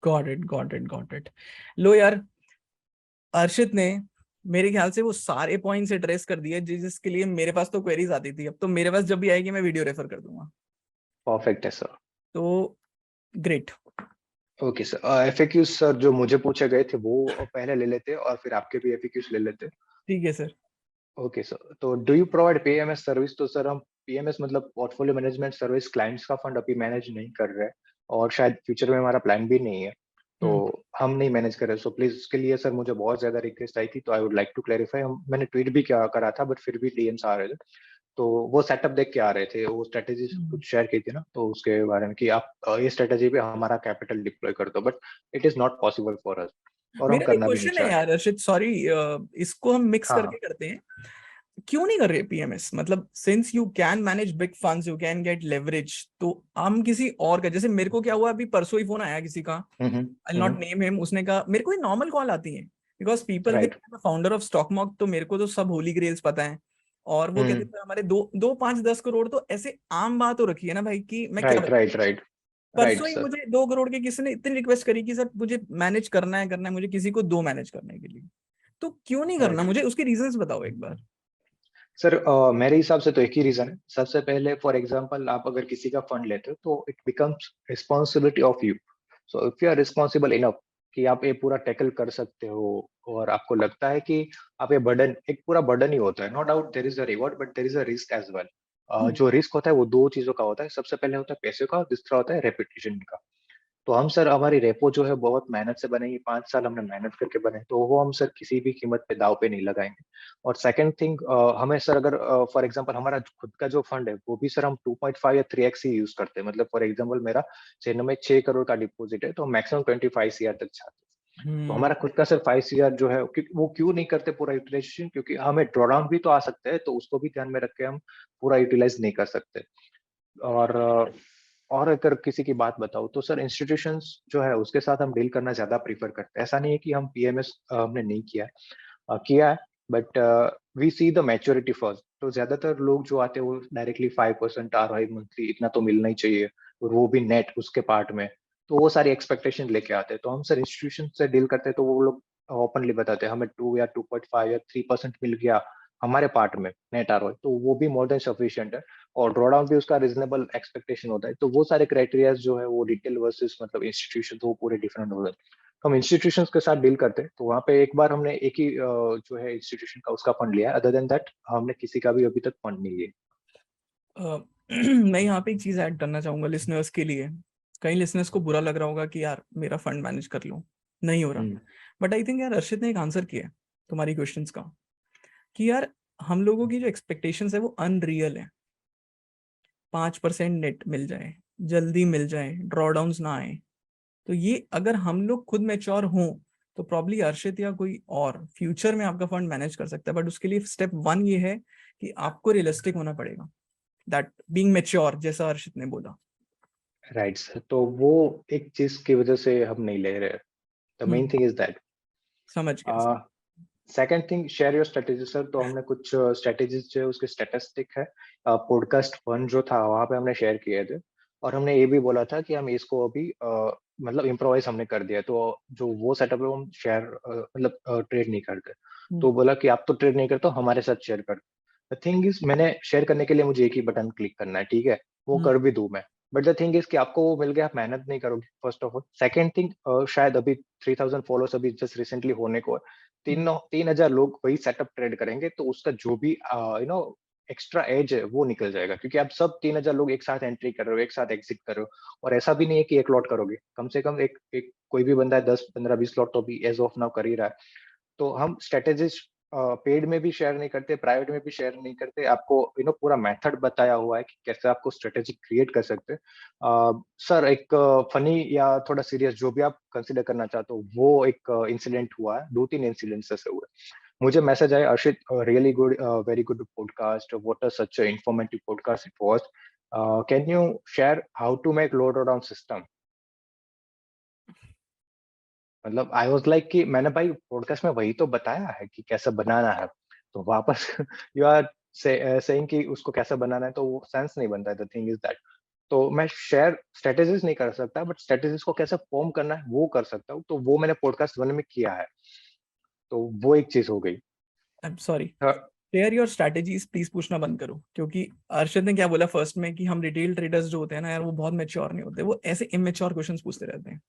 Got it. लो यार, अर्शित ने मेरे ख्याल से वो सारे पॉइंट्स एड्रेस कर दिए जिसके लिए मेरे पास तो क्वेरीज आती थी। अब तो मेरे पास जब भी आएगी मैं वीडियो रेफर कर दूंगा। परफेक्ट है सर। तो great. Okay sir, FAQs sir जो मुझे पूछे गए थे वो पहले ले लेते और फिर आपके भी एफएक्यूज ले लेते। ठीक है सर। ओके सर, तो do you provide PMS service? तो सर हम पीएमएस मतलब पोर्टफोलियो मैनेजमेंट सर्विस क्लाइंट्स का फंड अभी मैनेज नहीं कर रहे हैं, और शायद फ्यूचर में हमारा प्लान भी नहीं है, तो हम नहीं मैनेज कर रहे। सो प्लीज उसके लिए सर मुझे बहुत ज्यादा रिक्वेस्ट आई थी, तो I would like to clarify. मैंने ट्वीट भी क्या करा था, बट फिर भी डीएम्स आ रहे थे, तो वो सेटअप देख के आ रहे थे, वो स्ट्रेटेजी कुछ शेयर की थी ना, तो उसके बारे में कि आप ये स्ट्रेटेजी पे हमारा कैपिटल डिप्लॉय कर दो, but it is not possible for us, और हम मेरा एक करना भी नहीं क्वेश्चन है चाह रहे। यार अर्शित, सॉरी, इसको हम मिक्स हाँ करके करते हैं। क्यों नहीं कर रहे पीएमएस? मतलब since you can manage big funds, you can get leverage, तो हम किसी और का, जैसे मेरे को क्या हुआ अभी परसों ही फोन आया किसी का, आई नॉट नेम हिम, उसने कहा मेरे को नॉर्मल कॉल आती है because people right. Think founder of stock mock, तो मेरे को तो सब होली ग्रेल्स पता है। और वो कहते थे हमारे 2 5 10 करोड़, तो ऐसे आम बात हो रखी है ना भाई कि मैं क्या राइट बताऊं। राइट राइट राइट परसों ही सर। मुझे 2 करोड़ के किसी ने इतनी रिक्वेस्ट करी कि सर मुझे मैनेज करना है मुझे किसी को दो मैनेज करने के लिए। तो क्यों नहीं करना? राइट मुझे उसके रीजंस बताओ एक बार। सर, मेरे हिसाब से तो एक ही रीजन है। सबसे पहले फॉर एग्जांपल आप अगर किसी का फंड लेते हो तो it becomes responsibility of you. So if you are responsible enough कि आप ये पूरा टैकल कर सकते हो, और आपको लगता है कि आप ये बर्डन, एक पूरा बर्डन ही होता है, no doubt there is a reward but there is a risk as well. जो रिस्क होता है वो दो चीजों का होता है, सबसे पहले होता है पैसे का, और दूसरा होता है रेपुटेशन का। तो हम सर हमारी रेपो जो है बहुत मेहनत से बनेगी, 5 साल हमने मेहनत करके बने, तो वो हम सर किसी भी कीमत पे दाव पे नहीं लगाएंगे। और सेकंड थिंग, हमें सर अगर फॉर एग्जांपल हमारा खुद का जो फंड है वो भी सर हम 2.5 या 3x ही यूज करते हैं। मतलब फॉर एग्जांपल मेरा चेन्नई में 6 करोड़ का डिपॉजिट है, तो मैक्सिमम 25 CR तक जाते हैं। तो हम्म हमारा खुद का सिर्फ 5 CR जो है, वो क्यों नहीं करते पूरा यूटिलाइजेशन? क्योंकि हमें ड्रॉडाउन भी तो आ सकते हैं, तो उसको भी ध्यान में रख के हम पूरा यूटिलाइज नहीं कर सकते। और और अगर किसी की बात बताऊं तो सर इंस्टीट्यूशंस जो है उसके साथ हम डील करना ज्यादा प्रीफर करते हैं। ऐसा नहीं है कि हम पीएमएस हमने नहीं किया है, किया है, but we see the maturity first. तो ज्यादातर लोग जो आते हैं वो डायरेक्टली 5% ROI मंथली इतना तो मिलना ही चाहिए, और वो भी नेट उसके पार्ट में। तो वो सारी एक्सपेक्टेशन लेके आते हैं। तो हम सर इंस्टीट्यूशन से डील करते हैं तो वो लोग ओपनली बताते हैं हमें 2 या 2.5 या 3% मिल गया हमारे पार्ट में नेट ROI, तो वो भी मोर देन सफिशिएंट है। और ड्रॉडाउन भी उसका रीजनेबल एक्सपेक्टेशन होता है। तो वो सारे क्राइटेरिया जो है वो रिटेल वर्सेस मतलब इंस्टीट्यूशन, वो पूरे डिफरेंट हो जाते हैं। तो हम इंस्टीट्यूशंस के साथ डील करते हैं, तो वहाँ पे एक बार हमने एक ही जो है इंस्टीट्यूशन का उसका फंड लिया है। अदर देन दैट हमने किसी का भी अभी तक फंड नहीं लिया। मैं यहाँ पे एक चीज ऐड करना चाहूंगा लिसनर्स के लिए। कई लिसनर्स को बुरा लग रहा होगा कि यार मेरा फंड मैनेज कर लो, नहीं हो रहा। बट आई थिंक यार अर्शित ने एक आंसर किया है तुम्हारी क्वेश्चंस का, कि यार हम लोगों की जो एक्सपेक्टेशंस है वो अनरियल है। 5% नेट मिल जाए, जल्दी मिल जाए, ड्रॉडाउन्स ना आए, तो ये अगर हम लोग खुद मैच्योर हों तो प्रॉब्ली अर्शित या कोई और फ्यूचर में आपका फंड मैनेज कर सकता है। बट उसके लिए स्टेप 1 ये है कि आपको रियलिस्टिक होना पड़ेगा, दैट बीइंग मैच्योर, जैसा अर्शित ने बोला। राइट सर, तो वो एक चीज की वजह से हम नहीं ले रहे। The main thing is that. समझ गया। Second thing, share your strategy sir. तो हमने कुछ स्ट्रेटेजीज जो है उसके स्टैटिस्टिक है, पॉडकास्ट वन जो था वहां पे हमने शेयर किए थे, और हमने ये भी बोला था कि हम इसको अभी मतलब इम्प्रोवाइज हमने कर दिया। तो जो वो सेटअप है वो हम शेयर मतलब ट्रेड नहीं करते। तो बोला कि आप तो ट्रेड नहीं करते, हमारे साथ शेयर कर। द थिंग इज मैंने शेयर करने के लिए मुझे एक ही बटन क्लिक करना है, ठीक है, वो कर भी दूं मैं। बट द थिंग इज कि आपको वो मिल गया, आप मेहनत नहीं करोगे first of all. Second thing, शायद अभी 3000 फॉलोअर्स अभी जस्ट रिसेंटली होने को है, 3,000 लोग वही सेटअप ट्रेड करेंगे, तो उसका जो भी एक्स्ट्रा एज है वो निकल जाएगा, क्योंकि आप सब 3,000 लोग एक साथ एंट्री कर रहे हो, एक साथ एग्जिट कर रहे हो। और ऐसा भी नहीं है कि एक लॉट करोगे, कम से कम एक एक कोई भी बंदा है 10 15 20 लॉट तो अभी एज ऑफ नाउ कर ही रहा है। तो हम स्ट्रेटेजिस्ट पेड में भी शेयर नहीं करते, प्राइवेट में भी शेयर नहीं करते, आपको पूरा मेथड बताया हुआ है कि कैसे आपको स्ट्रेटेजी क्रिएट कर सकते हैं। सर एक फनी या थोड़ा सीरियस जो भी आप कंसिडर करना चाहते हो, वो एक इंसिडेंट हुआ है, 2-3 इंसिडेंट्स ऐसे हुए। मुझे मैसेज आया, Arshit really good, very good podcast, what a such a informative podcast it was, can you share how to make load down system. मतलब आई वाज लाइक कि मैंने भाई पॉडकास्ट में वही तो बताया है कि कैसे बनाना है, तो वापस यू आर सेइंग कि उसको कैसे बनाना है, तो वो सेंस नहीं बनता है। द थिंग इज दैट तो मैं शेयर स्ट्रेटेजीज नहीं कर सकता, बट स्ट्रेटेजीज को कैसे फॉर्म करना है वो कर सकता हूँ, तो वो मैंने पॉडकास्ट 1 में किया है, तो वो एक चीज हो गई। आई एम सॉरी, हाँ, शेयर योर स्ट्रैटेजीज प्लीज पूछना बंद करो, क्योंकि अर्शद ने क्या बोला फर्स्ट में कि हम रिटेल ट्रेडर्स जो होते हैं ना यार, वो बहुत मैच्योर नहीं होते, वो ऐसे इमेच्योर क्वेश्चंस पूछते रहते हैं।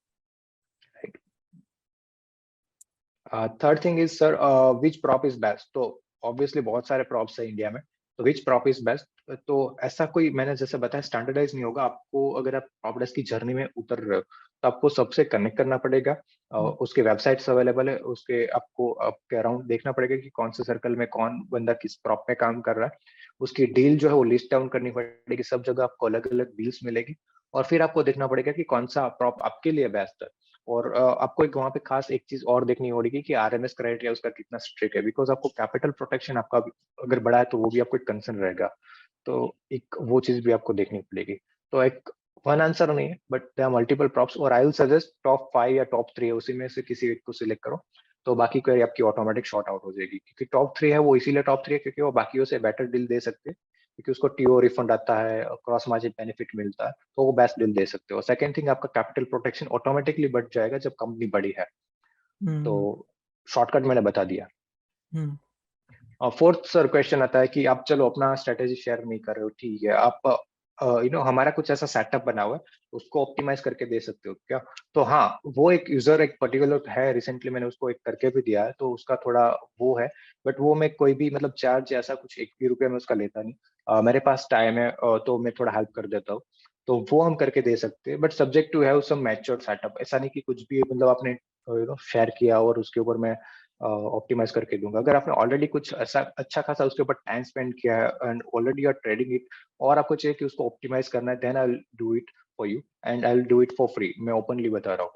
Third thing is sir, which prop is best. तो ऑब्वियसली बहुत सारे प्रॉप्स है इंडिया में, तो विच प्रॉप इज बेस्ट, तो ऐसा कोई मैंने जैसे बताया स्टैंडर्डाइज नहीं होगा। आपको अगर आप प्रॉप की जर्नी में उतर रहे हो, तो आपको सबसे कनेक्ट करना पड़ेगा। उसके वेबसाइट्स अवेलेबल है, उसके आपको आपके अराउंड देखना पड़ेगा कि कौन से सर्कल में कौन बंदा किस प्रॉप में काम कर रहा है। उसकी डील जो है वो लिस्ट डाउन करनी पड़ेगी, सब जगह आपको अलग अलग डील्स मिलेगी, और फिर आपको देखना पड़ेगा कि कौन सा प्रॉप आपके लिए बेस्ट है। और आपको एक वहाँ पे खास एक चीज और देखनी होगी कि आरएमएस क्राइटेरिया उसका कितना स्ट्रिक्ट है, बिकॉज आपको कैपिटल प्रोटेक्शन आपका अगर बड़ा है तो वो भी आपको एक कंसर्न रहेगा, तो एक वो चीज भी आपको देखनी पड़ेगी। तो एक वन आंसर नहीं है, but there are multiple props, और आई विल सजेस्ट टॉप 5 या टॉप 3 है, उसी में से किसी एक को सिलेक्ट करो, तो बाकी क्वेरी आपकी ऑटोमेटिक शॉर्ट आउट हो जाएगी। क्योंकि टॉप 3 है वो इसीलिए टॉप 3 है क्योंकि वो बाकियों से बेटर डील दे सकते हैं, क्योंकि उसको टीओ रिफंड आता है, क्रॉस मार्जिन बेनिफिट मिलता है, तो वो बेस्ट डील दे सकते हो। सेकंड थिंग, आपका कैपिटल प्रोटेक्शन ऑटोमेटिकली बढ़ जाएगा जब कंपनी बड़ी है, तो हम्म शॉर्टकट मैंने बता दिया। हम्म और फोर्थ सर क्वेश्चन आता है कि आप चलो अपना स्ट्रेटेजी शेयर नहीं कर रहे हो, ठीक है, आप हमारा कुछ ऐसा सेटअप बना हुआ है, उसको ऑप्टिमाइज करके दे सकते हो क्या। तो हाँ, वो एक यूजर एक पर्टिकुलर है, रिसेंटली मैंने उसको एक करके भी दिया है, तो उसका थोड़ा वो है, बट वो मैं कोई भी मतलब चार्ज ऐसा कुछ 1 भी रुपया में उसका लेता नहीं। मेरे पास टाइम है, तो मैं थोड़ा हेल्प कर देता हूँ, तो वो हम करके दे सकते हैं, but subject to have some mature setup. ऐसा नहीं कि कुछ भी मतलब आपने शेयर किया और उसके ऊपर मैं ऑप्टिमाइज करके दूंगा। अगर आपने ऑलरेडी कुछ ऐसा अच्छा खासा उसके ऊपर टाइम स्पेंड किया है and already you are trading it, और आपको चाहिए कि उसको ऑप्टिमाइज करना है, then I will do it for you and I will do it for free. मैं ओपनली बता रहा हूँ,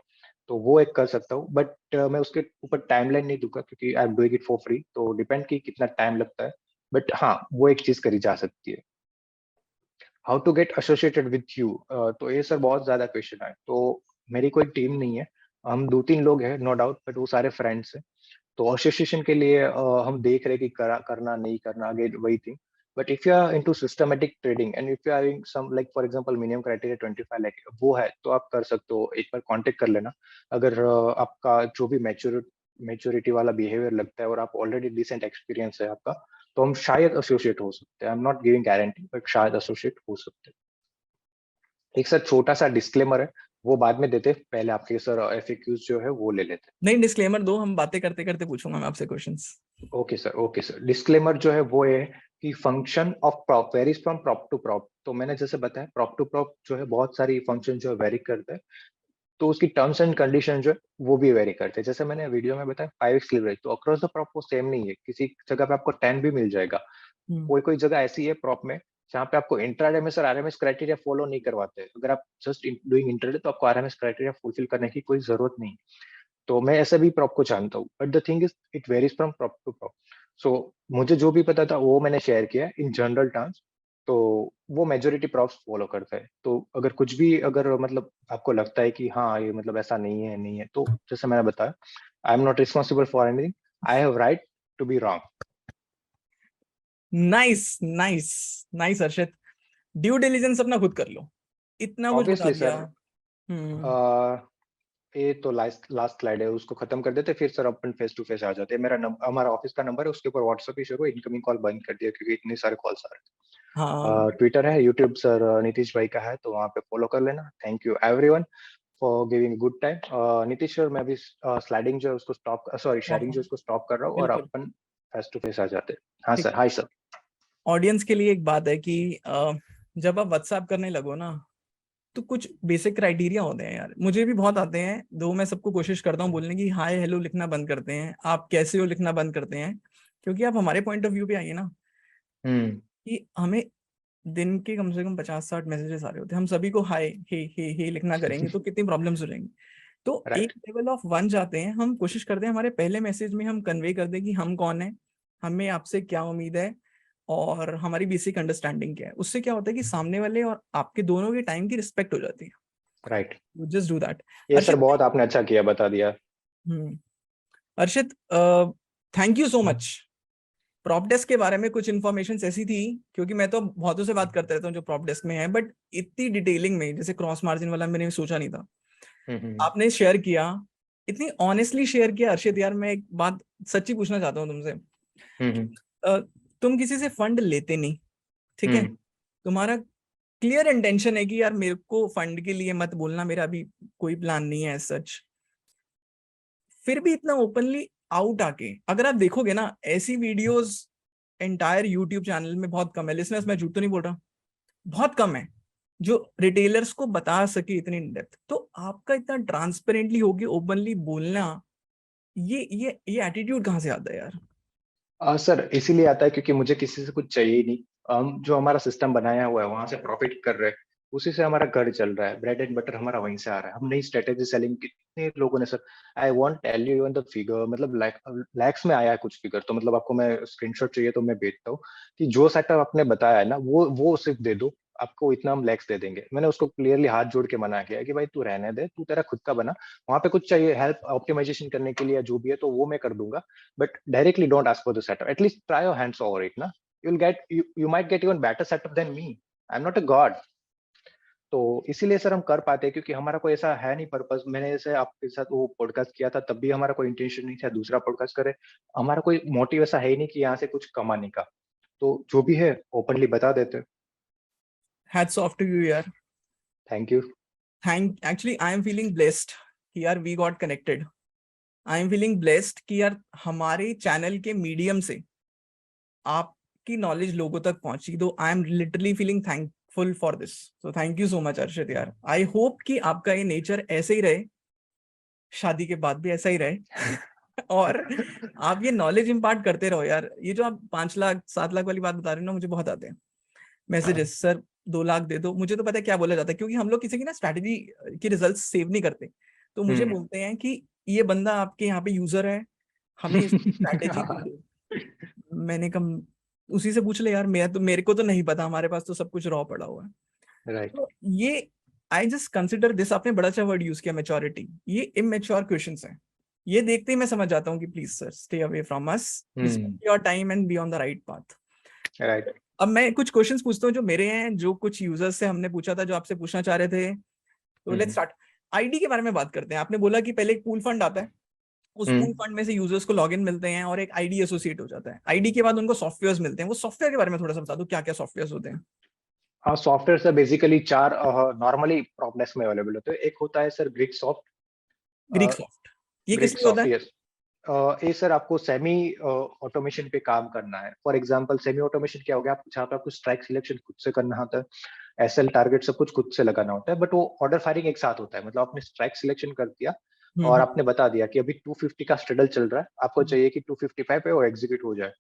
तो वो एक कर सकता हूँ, बट मैं उसके ऊपर टाइमलाइन नहीं दूंगा क्योंकि I am doing it for free, तो डिपेंड की कितना टाइम लगता है। बट हाँ, वो एक चीज करी जा सकती है। How to get associated with you, तो ये सर बहुत ज्यादा क्वेश्चन है। तो मेरी कोई टीम नहीं है, हम 2-3 लोग हैं नो डाउट, बट वो सारे फ्रेंड्स हैं। तो एसोसिएशन के लिए हम देख रहे हैं कि करना नहीं करना, आगे वही थी। But if you are into systematic trading and if you are in some like for example minimum criteria 25 lakh वो है, तो आप कर सकते हो, एक बार कांटेक्ट कर लेना। अगर आपका जो भी मैच्योरिटी वाला बिहेवियर लगता है और आप ऑलरेडी डिसेंट एक्सपीरियंस है आपका, तो हम शायद एसोसिएट हो सकते हैं। आई am not giving guarantee, but शायद एसोसिएट हो सकते हैं। एक सर छोटा सा डिस्क्लेमर है, वो बाद में देते, पहले आपके सर एफएक्यूज जो है वो ले लेते। नहीं, डिस्क्लेमर दो, हम बातें करते करते पूछूंगा मैं आपसे questions. Okay sir, okay sir. Disclaimer जो है वो है कि function of prop varies from prop to prop. तो मैंने जैसे बताया प्रॉप टू प्रॉप जो है बहुत सारी फंक्शन जो है वेरी करते हैं, तो उसकी टर्म्स एंड कंडीशन जो है वो भी वेरी करते हैं। जैसे मैंने वीडियो में बताया 5x लीवरेज, तो अक्रॉस द प्रॉप वो सेम नहीं है, किसी जगह पे आपको 10 भी मिल जाएगा। हम्म कोई कोई जगह ऐसी है प्रॉप में जहाँ पे आपको इंट्राडे में सर आरएमएस क्राइटेरिया फॉलो नहीं करवाते। अगर आप जस्ट डूइंग इंट्राडे, तो आपको आरएमएस क्राइटेरिया फुलफिल करने की कोई जरूरत नहीं। तो मैं ऐसे भी प्रॉप को जानता हूँ, but the thing is it varies from prop to prop. So मुझे जो भी पता था वो मैंने शेयर किया इन जनरल टर्म्स, तो वो मेजोरिटी प्रॉप्स फॉलो करते हैं। तो अगर कुछ भी अगर मतलब आपको लगता है कि हाँ ये मतलब ऐसा नहीं है, तो जैसे मैंने बताया, I am not responsible for anything, I have right to be wrong. Nice nice nice Arshit, due diligence अपना खुद कर लो, इतना कुछ बता ऑब्वियसली दिया। सर, हम्म ये तो लास्ट लास्ट स्लाइड है, उसको खत्म कर देते, फिर सर अपन फेस टू फेस आ जाते हैं। हमारा ऑफिस का नंबर है, उसके ऊपर व्हाट्सएप ही शुरू, इनकमिंग कॉल बंद कर दिया क्योंकि इतने सारे कॉल्स आ रहे हाँ हैं। ट्विटर है, यूट्यूब सर नीतीश भाई का है, तो वहाँ पे फॉलो कर लेना। Thank you everyone for giving good time. Nitish sir, मैं भी स्लाइडिंग जो है उसको स्टॉप, सॉरी हाँ शेयरिंग जो हाँ, है उसको स्टॉप कर रहा हूँ, और बिल्कुल। अपन फेस टू फेस आ जाते हैं। हाँ ठीक, सर, हाय सर। ऑडियंस के लिए एक बात है कि जब आप व्हाट्सएप करने लगो ना, तो कुछ बेसिक क्राइटेरिया होते हैं यार, मुझे भी बहुत आते हैं, दो मैं सबको कोशिश करता हूँ बोलने की हाय हेलो लिखना बंद करते हैं, आप कैसे हो लिखना बंद करते हैं। क्योंकि आप हमारे पॉइंट ऑफ व्यू पे आइए ना, कि हमें दिन के कम से कम 50-60 मैसेजेस आ रहे होते हैं, हम सभी को हाय हे लिखना करेंगे तो कितनी प्रॉब्लम्स हो जाएंगी। तो राइट। एक लेवल ऑफ वन जाते हैं, हम कोशिश करते हैं हमारे पहले मैसेज में हम कन्वे कर दें कि हम कौन है, हमें आपसे क्या उम्मीद है और हमारी बेसिक अंडरस्टैंडिंग क्या है। उससे क्या होता है कि सामने वाले और आपके दोनों के टाइम की रिस्पेक्ट हो जाती है। राइट। Just do that. ये सर अर्षित, बहुत आपने अच्छा किया, बता दिया। Arshit, thank you so much. Prop desk के बारे में कुछ इन्फॉर्मेशन ऐसी थी, क्योंकि मैं तो बहुतों से बात करते रहता हूँ जो प्रॉप डेस्क में है, बट इतनी डिटेलिंग में जैसे क्रॉस मार्जिन वाला मैंने सोचा नहीं था। आपने शेयर किया, इतनी ऑनेस्टली शेयर किया। अर्षित यार, मैं एक बात सच्ची पूछना चाहता हूँ तुमसे। अ, तुम किसी से फंड लेते नहीं, ठीक है? तुम्हारा क्लियर इंटेंशन है कि यार मेरे को फंड के लिए मत बोलना, मेरा अभी कोई प्लान नहीं है सच। फिर भी इतना ओपनली आउट आके अगर आप देखोगे ना, ऐसी वीडियोस एंटायर यूट्यूब चैनल में बहुत कम है। लिसनर्स, मैं झूठ तो नहीं बोल रहा, बहुत कम है जो रिटेलर्स को बता सके इतनी डेप्थ। तो आपका इतना ट्रांसपेरेंटली होके ओपनली बोलना, ये एटीट्यूड कहाँ से आता है यार? सर इसीलिए आता है क्योंकि मुझे किसी से कुछ चाहिए ही नहीं। हम जो हमारा सिस्टम बनाया हुआ है वहां से प्रॉफिट कर रहे हैं, उसी से हमारा घर चल रहा है, ब्रेड एंड बटर हमारा वहीं से आ रहा है। हम नई स्ट्रेटेजी सेलिंग, कितने लोगों ने sir, I won't tell you even the figure, मतलब लैक्स में आया है कुछ फिगर, तो मतलब आपको मैं स्क्रीनशॉट चाहिए तो मैं भेजता हूँ कि जो सेटअप आपने बताया है ना, वो सिर्फ दे दो, आपको इतना हम लैक्स दे देंगे। मैंने उसको क्लियरली हाथ जोड़ के मना किया है कि भाई तू रहने दे, तू तेरा खुद का बना, वहां पे कुछ चाहिए हेल्प ऑप्टिमाइजेशन करने के लिए जो भी है तो वो मैं कर दूंगा, but directly don't ask for the setup. At least try your hands over it, na? You might get even better setup than me. I'm not a god. तो इसीलिए सर हम कर पाते हैं क्योंकि हमारा कोई ऐसा है नहीं पर्पस। मैंने जैसे आपके साथ वो पॉडकास्ट किया था तब भी हमारा कोई इंटेंशन नहीं था दूसरा पॉडकास्ट करे, हमारा कोई मोटिव ऐसा है ही नहीं कि यहाँ से कुछ कमाने का। तो जो भी है ओपनली बता देते। हैट्स ऑफ टू यू यार। Thank you. Actually I am feeling blessed कि यार we got connected. I am feeling blessed कि यार हमारे चैनल के मीडियम से आपकी नॉलेज लोगों तक पहुंची। तो I am literally feeling thankful for this. So thank you so much Arshit यार। आई होप कि आपका ये नेचर ऐसे ही रहे, शादी के बाद भी ऐसा ही रहे और आप ये नॉलेज इम्पार्ट करते रहो यार। ये जो आप 5 लाख 7 लाख वाली बात बता रहे हो ना, मुझे बहुत आते हैं मैसेजेस, सर 2 लाख दे दो। मुझे तो पता है क्या बोला जाता है, क्योंकि हम लोग किसी की ना स्ट्रैटेजी की रिजल्ट सेव नहीं करते। तो मुझे बोलते हैं कि ये बंदा आपके यहाँ पे यूजर है, हमें इसकी स्ट्रैटेजी दे दो। मैंने कहा उसी से पूछ ले यार, मेरे को तो नहीं पता, हमारे पास तो सब कुछ रॉ पड़ा हुआ है। राइट। तो ये आई जस्ट कंसिडर दिस। आपने बड़ा अच्छा वर्ड यूज किया, मैच्योरिटी। ये इमेच्योर क्वेश्चंस हैं। ये देखते ही मैं समझ जाता हूँ कि please sir stay away from us, respect your time and be on the right path. Right. अब मैं कुछ क्वेश्चंस पूछता हूँ जो मेरे हैं, जो कुछ यूजर्स से हमने पूछा था, जो आपसे पूछना चाह रहे थे। तो लेट्स स्टार्ट। आईडी के बारे में बात करते हैं। आपने बोला कि पहले एक पूल फंड आता है, उस पूल फंड में से यूजर्स को लॉगिन मिलते हैं और एक आईडी एसोसिएट हो जाता है। आईडी के बाद उनको सॉफ्टवेयर्स मिलते हैं। वो सॉफ्टवेयर के बारे में थोड़ा सा बता दो, क्या क्या सॉफ्टवेयर्स होते हैं? हाँ, सॉफ्टवेयर सर बेसिकली चार नॉर्मली प्रॉप डेस्क में अवेलेबल होते हैं। एक होता है sir Greek soft. Greek soft, ये किस ग्रीक लिए होता सॉफ्ट, है? यस। ये सर आपको सेमी ऑटोमेशन पे काम करना है। फॉर एग्जांपल सेमी ऑटोमेशन क्या हो गया, आप जहाँ पे आपको स्ट्राइक सिलेक्शन खुद से करना होता है, एसएल टारगेट सब कुछ खुद से लगाना होता है, बट वो ऑर्डर फायरिंग एक साथ होता है। मतलब आपने स्ट्राइक सिलेक्शन कर दिया और आपने बता दिया कि अभी 250 का स्ट्रगल चल रहा है, आपको चाहिए कि 255 पे वो एग्जीक्यूट हो जाए,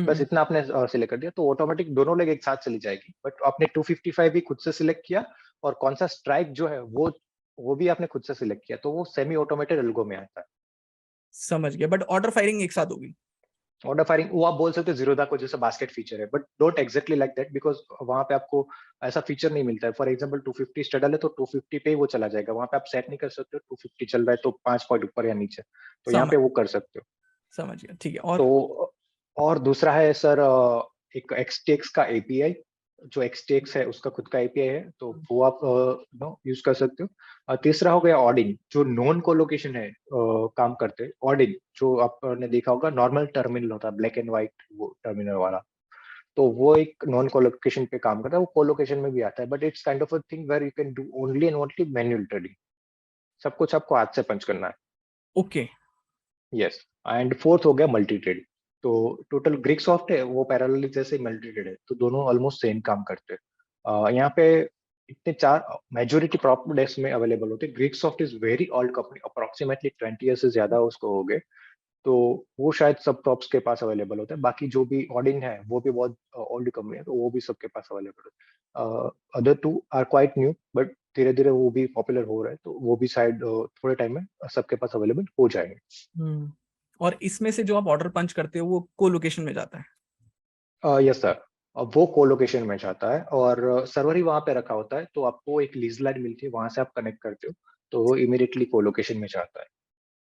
बस इतना आपने सिलेक्ट कर दिया तो ऑटोमेटिक दोनों लेग एक साथ चली जाएगी। बट आपने 255 भी खुद से सिलेक्ट किया और कौन सा स्ट्राइक जो है वो भी आपने खुद से सिलेक्ट किया, तो वो सेमी ऑटोमेटेड एल्गो में आता है। समझ गया, बट ऑर्डर फायरिंग एक साथ होगी? ऑर्डर फायरिंग वो आप बोल सकते हो जीरोधा को जैसा बास्केट फीचर है, but don't exactly like that, because वहां पे आपको ऐसा फीचर नहीं मिलता है। फॉर एग्जांपल 250 स्ट्रगल है तो 250 पे ही वो चला जाएगा, वहां पे आप सेट नहीं कर सकते हो 250 चल रहा है तो 5 पॉइंट ऊपर या नीचे, तो यहाँ समझ पे वो कर सकते हो। समझ गया, ठीक है। और दूसरा है सर एक एक्सटेक्स का एपीआई, जो एक्सटेक्स है उसका खुद का एपीआई है, तो वो आप नो यूज कर सकते हो। तीसरा हो गया ऑडिन, जो नॉन कोलोकेशन है काम करते हैं। ऑडिन जो आपने देखा होगा नॉर्मल टर्मिनल होता है ब्लैक एंड व्हाइट, वो टर्मिनल वाला, तो वो एक नॉन कोलोकेशन पे काम करता है। वो कोलोकेशन में भी आता है, but it's kind of a thing where you can do only and only manual trading. सब कुछ आपको हाथ से पंच करना है। ओके। यस। एंड फोर्थ हो गया मल्टी ट्रेड। तो टोटल ग्रीक सॉफ्ट है वो पैरेलली जैसे मल्टी ट्रेड है, तो दोनों ऑलमोस्ट सेम काम करते हैं। यहाँ पे इतने चार मेजोरिटी प्रॉप डेस्क में अवेलेबल होते हैं। Greek soft is very old company, approximately 20 year से ज्यादा उसको हो गए। तो वो शायद सब टॉप्स के पास अवेलेबल होता है। बाकी जो भी ऑडिन है वो भी बहुत ओल्ड कंपनी है, तो वो भी सबके पास अवेलेबल है। Other two are quite new, but धीरे धीरे वो भी पॉपुलर हो रहा है, तो वो भी शायद थोड़े टाइम में सबके पास अवेलेबल हो जाएंगे। और इसमें से जो आप ऑर्डर पंच करते हो वो को लोकेशन में जाता है? Yes sir. अब वो कोलोकेशन में जाता है और सर्वर ही वहां पे रखा होता है, तो आपको एक लीज लाइन मिलती है, वहां से आप कनेक्ट करते हो, तो वो इमीडिएटली कोलोकेशन में जाता है।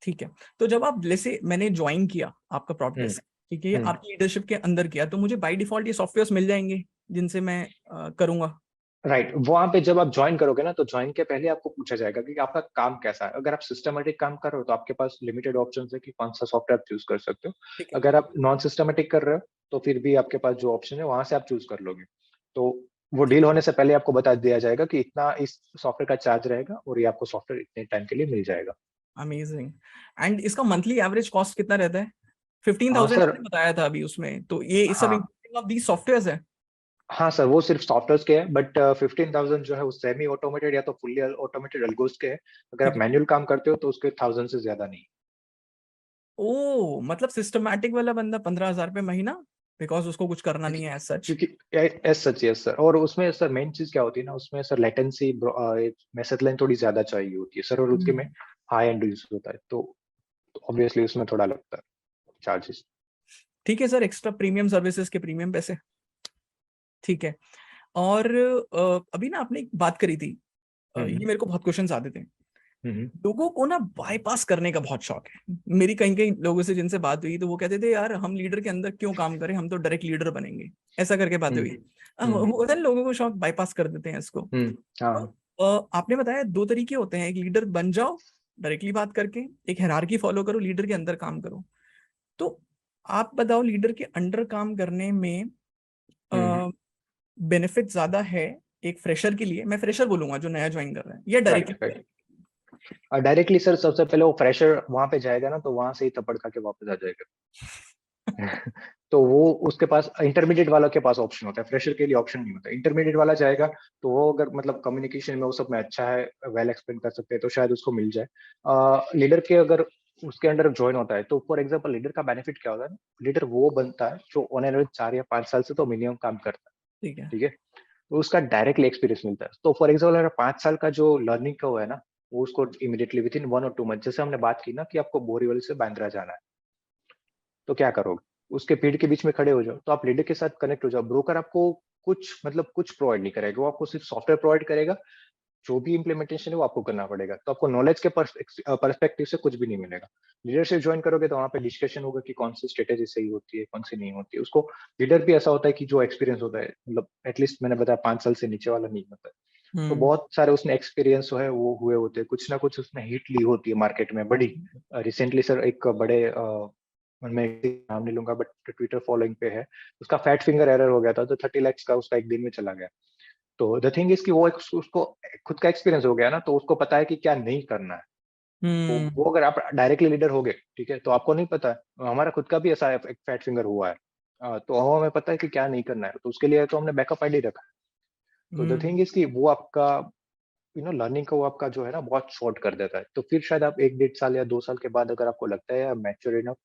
ठीक है। तो जब आप जैसे मैंने ज्वाइन किया आपका प्रॉप हम्म डेस्क, ठीक है, हम्म आपकी लीडरशिप के अंदर किया, तो मुझे बाय डिफॉल्ट ये सॉफ्टवेयर्स मिल जाएंगे जिनसे मैं करूंगा? राइट। वहां पे जब आप ज्वाइन करोगे ना, तो ज्वाइन के पहले आपको पूछा जाएगा कि आपका काम कैसा है। अगर आप सिस्टमेटिक काम कर रहे हो तो आपके पास लिमिटेड ऑप्शन है कि कौन सा सॉफ्टवेयर आप चूज कर सकते हो। ठीक है। अगर आप नॉन सिस्टमेटिक कर रहे हो तो फिर भी आपके पास जो ऑप्शन है वहां से आप चूज कर लोगे। तो वो डील होने से पहले आपको बता दिया जाएगा कि इतना इस सॉफ्टवेयर का चार्ज रहेगा और ये आपको सॉफ्टवेयर इतने टाइम के लिए मिल जाएगा। अमेजिंग। एंड इसका मंथली एवरेज कॉस्ट कितना रहता है? 15,000 सर। आपने बताया था अभी उसमें, तो ये इस सब हाँ इंक्लूडिंग ऑफ दी सॉफ्टवेयर्स है? हाँ सर, वो सिर्फ सॉफ्टवेयर के हैं, बट 15,000 जो है वो सेमी ऑटोमेटेड या तो फुल्ली ऑटोमेटेड अलगोज के हैं। अगर ठीक आप है। मैनुअल काम करते हो तो उसके 1000 से ज्यादा नहीं। ओ, मतलब सिस्टमैटिक वाला बंदा 15,000 रुपये महीना, बिकॉज उसको कुछ करना नहीं है एज सच। क्योंकि एस सच, यस सर। और उसमें सर मेन चीज क्या होती है ना, उसमें सर लेटेंसी मैसेज लाइन थोड़ी ज्यादा चाहिए होती है सर, और उसके में हाई एंड यूज होता है, तो ऑब्वियसली उसमें थोड़ा लगता है चार्जेस। ठीक है सर, एक्स्ट्रा प्रीमियम सर्विसेज के प्रीमियम पैसे। ठीक है। और अभी ना आपने एक बात करी थी, ये मेरे को बहुत क्वेश्चंस आते थे। हम्म लोगों को ना बाईपास करने का बहुत शौक है। मेरी कहीं कहीं लोगों से जिनसे बात हुई तो वो कहते थे यार हम लीडर के अंदर क्यों काम करें, हम तो डायरेक्ट लीडर बनेंगे, ऐसा करके बातें हुई। हम्म होता है ना, लोगों को शौक बाईपास कर देते हैं इसको। तो हाँ आपने बताया दो तरीके होते हैं, एक लीडर बन जाओ डायरेक्टली बात करके, एक हायरार्की फॉलो करो लीडर के अंदर काम करो। तो आप बताओ लीडर के अंडर काम करने में बेनिफिट ज्यादा है एक फ्रेशर के लिए, मैं फ्रेशर बोलूंगा जो नया ज्वाइन कर रहा है, या right directly? Right. Directly sir सबसे पहले वो फ्रेशर वहां पे जाएगा ना, तो वहां से ही थप्पड़ खा के वापस आ जाएगा। तो वो उसके पास इंटरमीडिएट वाला के पास ऑप्शन होता है, फ्रेशर के लिए ऑप्शन नहीं होता। इंटरमीडिएट वाला जाएगा तो वो अगर मतलब कम्युनिकेशन में वो सब में अच्छा है, वेल एक्सप्लेन कर सकते हैं, तो शायद उसको मिल जाए। लीडर के अगर उसके अंडर ज्वाइन होता है तो फॉर एग्जाम्पल लीडर का बेनिफिट क्या होता है ना, लीडर वो बनता है जो ऑन एवरेज 4 या 5 साल से तो मिनिमम काम करता है। ठीक है। ठीक है। तो उसका डायरेक्टली एक्सपीरियंस मिलता है। तो फॉर एग्जाम्पल अगर 5 साल का जो लर्निंग का हुआ है ना, वो उसको इमीडिएटली विद इन 1 और 2 मंथ, जैसे हमने बात की ना कि आपको बोरीवली से बांद्रा जाना है, तो क्या करोगे? उसके भीड़ के बीच में खड़े हो जाओ, तो आप लीडर के साथ कनेक्ट हो जाओ। ब्रोकर आपको कुछ मतलब कुछ प्रोवाइड नहीं करेगा, वो आपको सिर्फ सॉफ्टवेयर प्रोवाइड करेगा। जो भी इम्प्लीमेंटेशन है वो आपको करना पड़ेगा, तो आपको नॉलेज के पर्सपेक्टिव से कुछ भी नहीं मिलेगा। लीडरशिप ज्वाइन करोगे तो वहाँ पे डिस्कशन होगा कि कौन सी स्ट्रेटेजी सही होती है, कौन सी नहीं होती है। उसको लीडर भी ऐसा होता है कि जो एक्सपीरियंस होता है, मतलब एटलीस्ट मैंने बताया 5 साल से नीचे वाला नहीं होता है। तो हम्म। बहुत सारे उसने एक्सपीरियंस है वो हुए होते हैं, कुछ ना कुछ उसने हिट ली होती है मार्केट में बड़ी। रिसेंटली सर एक बड़े मैं नाम नहीं लूंगा, बट ट्विटर फॉलोइंग पे है, उसका फैट फिंगर एरर हो गया था, तो 30 लाख का उसका एक दिन में चला गया। तो द थिंग इज कि वो उसको खुद का एक्सपीरियंस हो गया ना, तो उसको पता है कि क्या नहीं करना है। तो हम्म। वो अगर आप डायरेक्टली लीडर हो गए, ठीक है, तो आपको नहीं पता है। हमारा खुद का भी ऐसा एक फैट फिंगर हुआ है। तो हमें पता है कि क्या नहीं करना है, तो उसके लिए तो हमने बैकअप आईडी रखा है। तो द हम्म। थिंग इज कि वो आपका लर्निंग को आपका जो है ना बहुत शॉर्ट कर देता है। तो फिर शायद आप 1 1.5 साल या 2 साल के बाद अगर आपको लगता है mature enough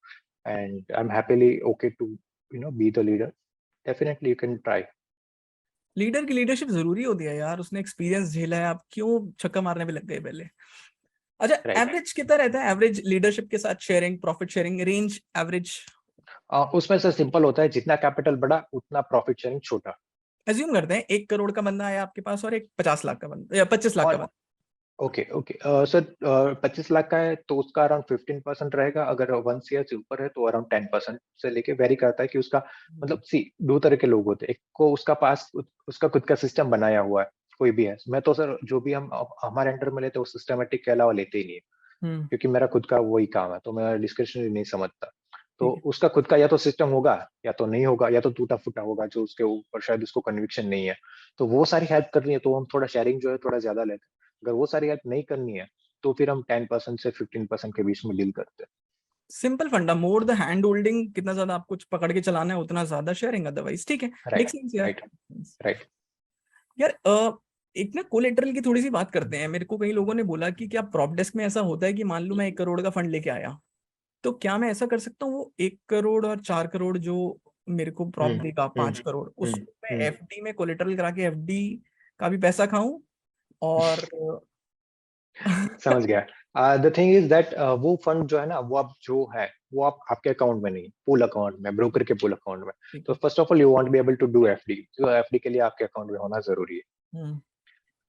and I am happily okay to be the leader, definitely you can try. Leader की लीडरशिप जरूरी होती है यार, उसने एक्सपीरियंस झेला है, आप क्यों छक्का मारने पे लग गए पहले? अच्छा, राइट। एवरेज कितना रहता है एवरेज लीडरशिप के साथ sharing, profit sharing range average? उसमें से सिंपल होता है, जितना कैपिटल बड़ा उतना प्रॉफिट शेयरिंग छोटा। एज्यूम करते हैं 1 करोड़ का बंदा आया आपके पास और एक 50 लाख का बंदा या 25 लाख का और बंदा। ओके ओके सर, 25 लाख का है तो उसका अराउंड 15% रहेगा। अगर 1 CR से ऊपर है तो अराउंड 10% से लेके वेरी करता है कि उसका मतलब सी दो तरह के लोग होते हैं। एक को उसका पास उसका खुद का सिस्टम बनाया हुआ है, कोई भी है। मैं तो सर जो भी हम हमारे अंडर में लेते हैं वो सिस्टमेटिक के अलावा लेते ही नहीं है, हम्म। क्योंकि मेरा खुद का वही काम है, तो मैं डिस्क्रिप्शनरी नहीं समझता। तो ठीक है। उसका खुद का या तो सिस्टम होगा या तो नहीं होगा, या तो टूटा फूटा होगा जो उसके ऊपर शायद उसको कन्विक्शन नहीं है। तो वो सारी हेल्प करनी है तो हम थोड़ा शेयरिंग जो है थोड़ा ज्यादा लेते हैं। अगर वो सारी हेल्प नहीं करनी है तो फिर हम 10% से 15% के बीच में डील करते हैं। सिंपल फंडा, मोर द हैंड होल्डिंग, कितना ज्यादा आप कुछ पकड़ के चलाना है उतना ज्यादा शेयरिंग, अदरवाइज ठीक है। मेक राइट सेंस यार। Right right. यार एक ना कोलेटरल की थोड़ी सी बात करते हैं। मेरे को कई लोगों ने बोला कि क्या प्रॉप डेस्क में ऐसा होता है कि मान लो मैं 1 करोड़ का फंड लेके आया, तो क्या मैं ऐसा कर सकता हूँ, वो 1 करोड़ और 4 करोड़ जो मेरे को प्रॉप देगा, 5 करोड़, उसको मैं एफडी में कोलेटरल करा के एफडी का भी पैसा खाऊं और समझ गया। द थिंग इज दैट वो फंड जो है ना, वो आप जो है वो आप आपके अकाउंट में नहीं, पूल अकाउंट में, ब्रोकर के पूल अकाउंट में। ठीक तो है। First of all you want be able to do FD, तो एफडी के लिए आपके अकाउंट में होना जरूरी है। हम्म,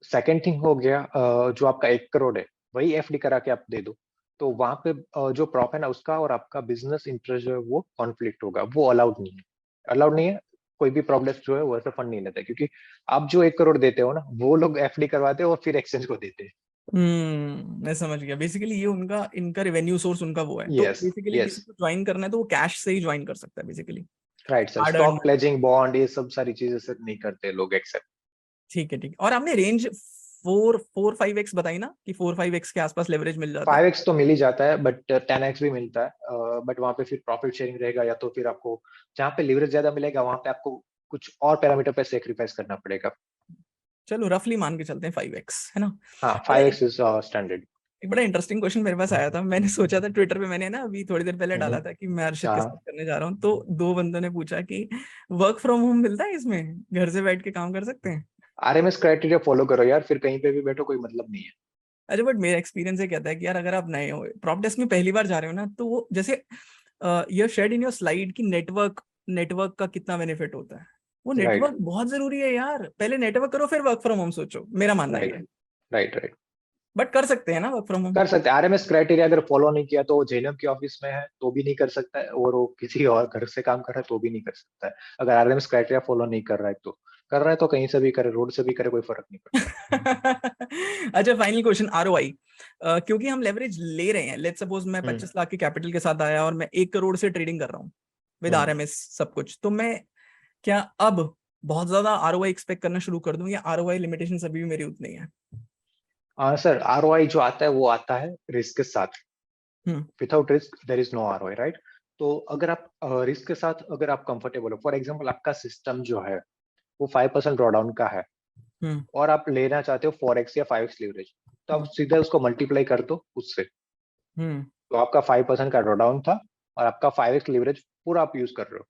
सेकेंड थिंग हो गया, जो आपका 1 करोड़ है वही एफडी करा के आप दे दो, तो वहां पे जो प्रॉप है ना उसका और आपका बिजनेस इंटरेस्ट जो है वो कॉन्फ्लिक्ट होगा, वो अलाउड नहीं है। अलाउड नहीं है, कोई भी प्रॉब्लम जो है वो ऐसा फंड नहीं लेता है, क्योंकि आप जो 1 करोड़ देते हो ना, वो लोग एफडी करवाते हैं और फिर एक्सचेंज को देते हैं। मैं समझ गया। बेसिकली ये उनका, इनका रेवेन्यू सोर्स उनका वो है, तो यस, बेसिकली यस, किसी को ज्वाइन करना है तो वो कैश से ही ज्वाइन कर सकता है basically, right sir. Hard earn stock money. Pledging, bond, ये सब सारी चीजें सर नहीं करते लोग एक्सेप्ट। ठीक है, ठीक है। और आपने रेंज 4-5x बताई ना, कि 4-5x के आसपास लेवरेज मिल जाता है। 5x तो मिल ही जाता है, बट 10x भी मिलता है, बट वहां पे फिर प्रॉफिट शेयरिंग रहेगा, या तो फिर आपको जहाँ पे लिवरेज ज्यादा मिलेगा वहां पे आपको कुछ और पैरामीटर पे सेक्रीफाइस करना पड़ेगा। चलो रफली मान के चलते हैं 5x, है ना। हाँ, पता है, 5x इज स्टैंडर्ड। एक बड़ा इंटरेस्टिंग क्वेश्चन मेरे पास आया था। मैंने सोचा था ट्विटर पे, मैंने ना अभी थोड़ी देर पहले डाला था कि मैं अर्शद के साथ हाँ, करने जा रहा हूँ, तो 2 बंदों ने पूछा कि वर्क फ्रॉम होम मिलता है इसमें, घर से बैठ के काम कर सकते हैं। आरएमएस क्राइटेरिया फॉलो करो यार, फिर कहीं पे भी बैठो कोई मतलब नहीं है। अच्छा, बट मेरा एक्सपीरियंस ये कहता है कि यार अगर आप नए हो, प्रॉप डेस्क में पहली बार जा रहे हो ना, तो वो जैसे you shared in your slide की नेटवर्क, नेटवर्क का कितना बेनिफिट होता है। वो राइट, नेटवर्क बहुत जरूरी है यार, पहले नेटवर्क करो फिर वर्क फ्रॉम होम सोचो, मेरा मानना ये राइट, है। Right, right. बट कर सकते हैं ना वर्क फ्रॉम होम। कर सकते हैं। आरएमएस क्राइटेरिया अगर फॉलो नहीं किया तो जेएनएम के ऑफिस में है तो भी नहीं कर सकता है, और वो किसी और घर से काम कर रहा है तो भी नहीं कर सकता है। अगर आरएमएस क्राइटेरिया फॉलो नहीं कर रहा है तो, कर रहा है तो कहीं से भी करे, रोड से भी करे, कोई फर्क नहीं पड़ता। अच्छा, फाइनल क्वेश्चन, आरओआई। क्योंकि हम लेवरेज ले रहे हैं, लेट्स सपोज मैं हम्म, 25 लाख के कैपिटल के साथ आया और मैं 1 करोड़ से ट्रेडिंग कर रहा हूँ विद हम्म। आरएमएस सब कुछ, तो मैं क्या अब बहुत ज्यादा आरओआई एक्सपेक्ट करना शुरू कर दूं, या आरओआई लिमिटेशन अभी भी मेरी उतनी है। हाँ सर, आरओआई जो आता है वो आता है रिस्क के साथ। Hmm, without risk there is no ROI, right. तो अगर आप रिस्क के साथ अगर आप कंफर्टेबल हो, फॉर एग्जांपल आपका सिस्टम जो है वो 5% ड्रॉडाउन का है, हम्म, और आप लेना चाहते हो 4x या 5x लीवरेज, तो आप हम्म, सीधा उसको मल्टीप्लाई कर दो उससे। हम्म, तो आपका 5% का ड्रॉडाउन था और आपका 5x लीवरेज पूरा आप यूज कर रहे हो,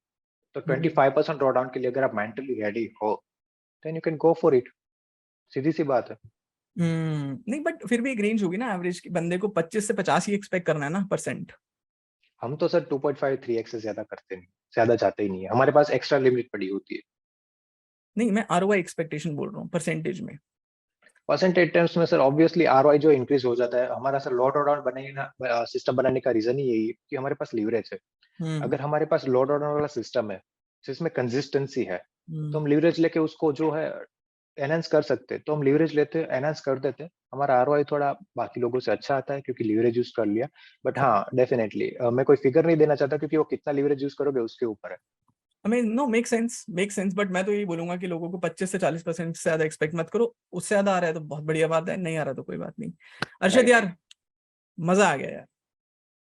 तो हम्म, 25% ड्रॉडाउन के लिए अगर आप मेंटली रेडी हो, then you can go for it. सीधी सी बात है। नहीं बट फिर भी एक रेंज होगी ना एवरेज की, बंदे को 25 से 50 ही एक्सपेक्ट करना है ना परसेंट। हम तो सर 2.5 3x से ज्यादा करते नहीं, ज्यादा जाते ही नहीं है, हमारे पास एक्स्ट्रा लिमिट पड़ी होती है। नहीं, मैं आरओआई एक्सपेक्टेशन बोल रहा हूँ परसेंटेज में। परसेंटेज टर्म्स में सर ऑब्वियसली आरओआई जो इंक्रीज हो जाता है हमारा, सर लो ड्रॉडाउन बनाने सिस्टम बनाने का रीजन ही यही है कि हमारे पास लीवरेज है। हम्म, अगर हमारे पास लो ड्रॉडाउन वाला सिस्टम है जिसमें कंसिस्टेंसी है, तो हम्म, हम लीवरेज लेके उसको जो है एनहांस कर सकते हैं, तो हम लीवरेज लेते हैं, एनहांस कर देते हैं, हमारा आरओआई थोड़ा बाकी लोगों से अच्छा आता है क्योंकि लीवरेज यूज कर लिया। बट हाँ, डेफिनेटली मैं कोई फिगर नहीं देना चाहता, क्योंकि वो कितना लीवरेज यूज करोगे उसके ऊपर है। I mean no, make sense, but मैं तो यही बोलूंगा कि लोगों को 25 से 40% से ज्यादा एक्सपेक्ट मत करो। उससे ज्यादा आ रहा है तो बहुत बढ़िया बात है, नहीं आ रहा तो कोई बात नहीं। अर्शद राइट। यार, मजा आ गया यार,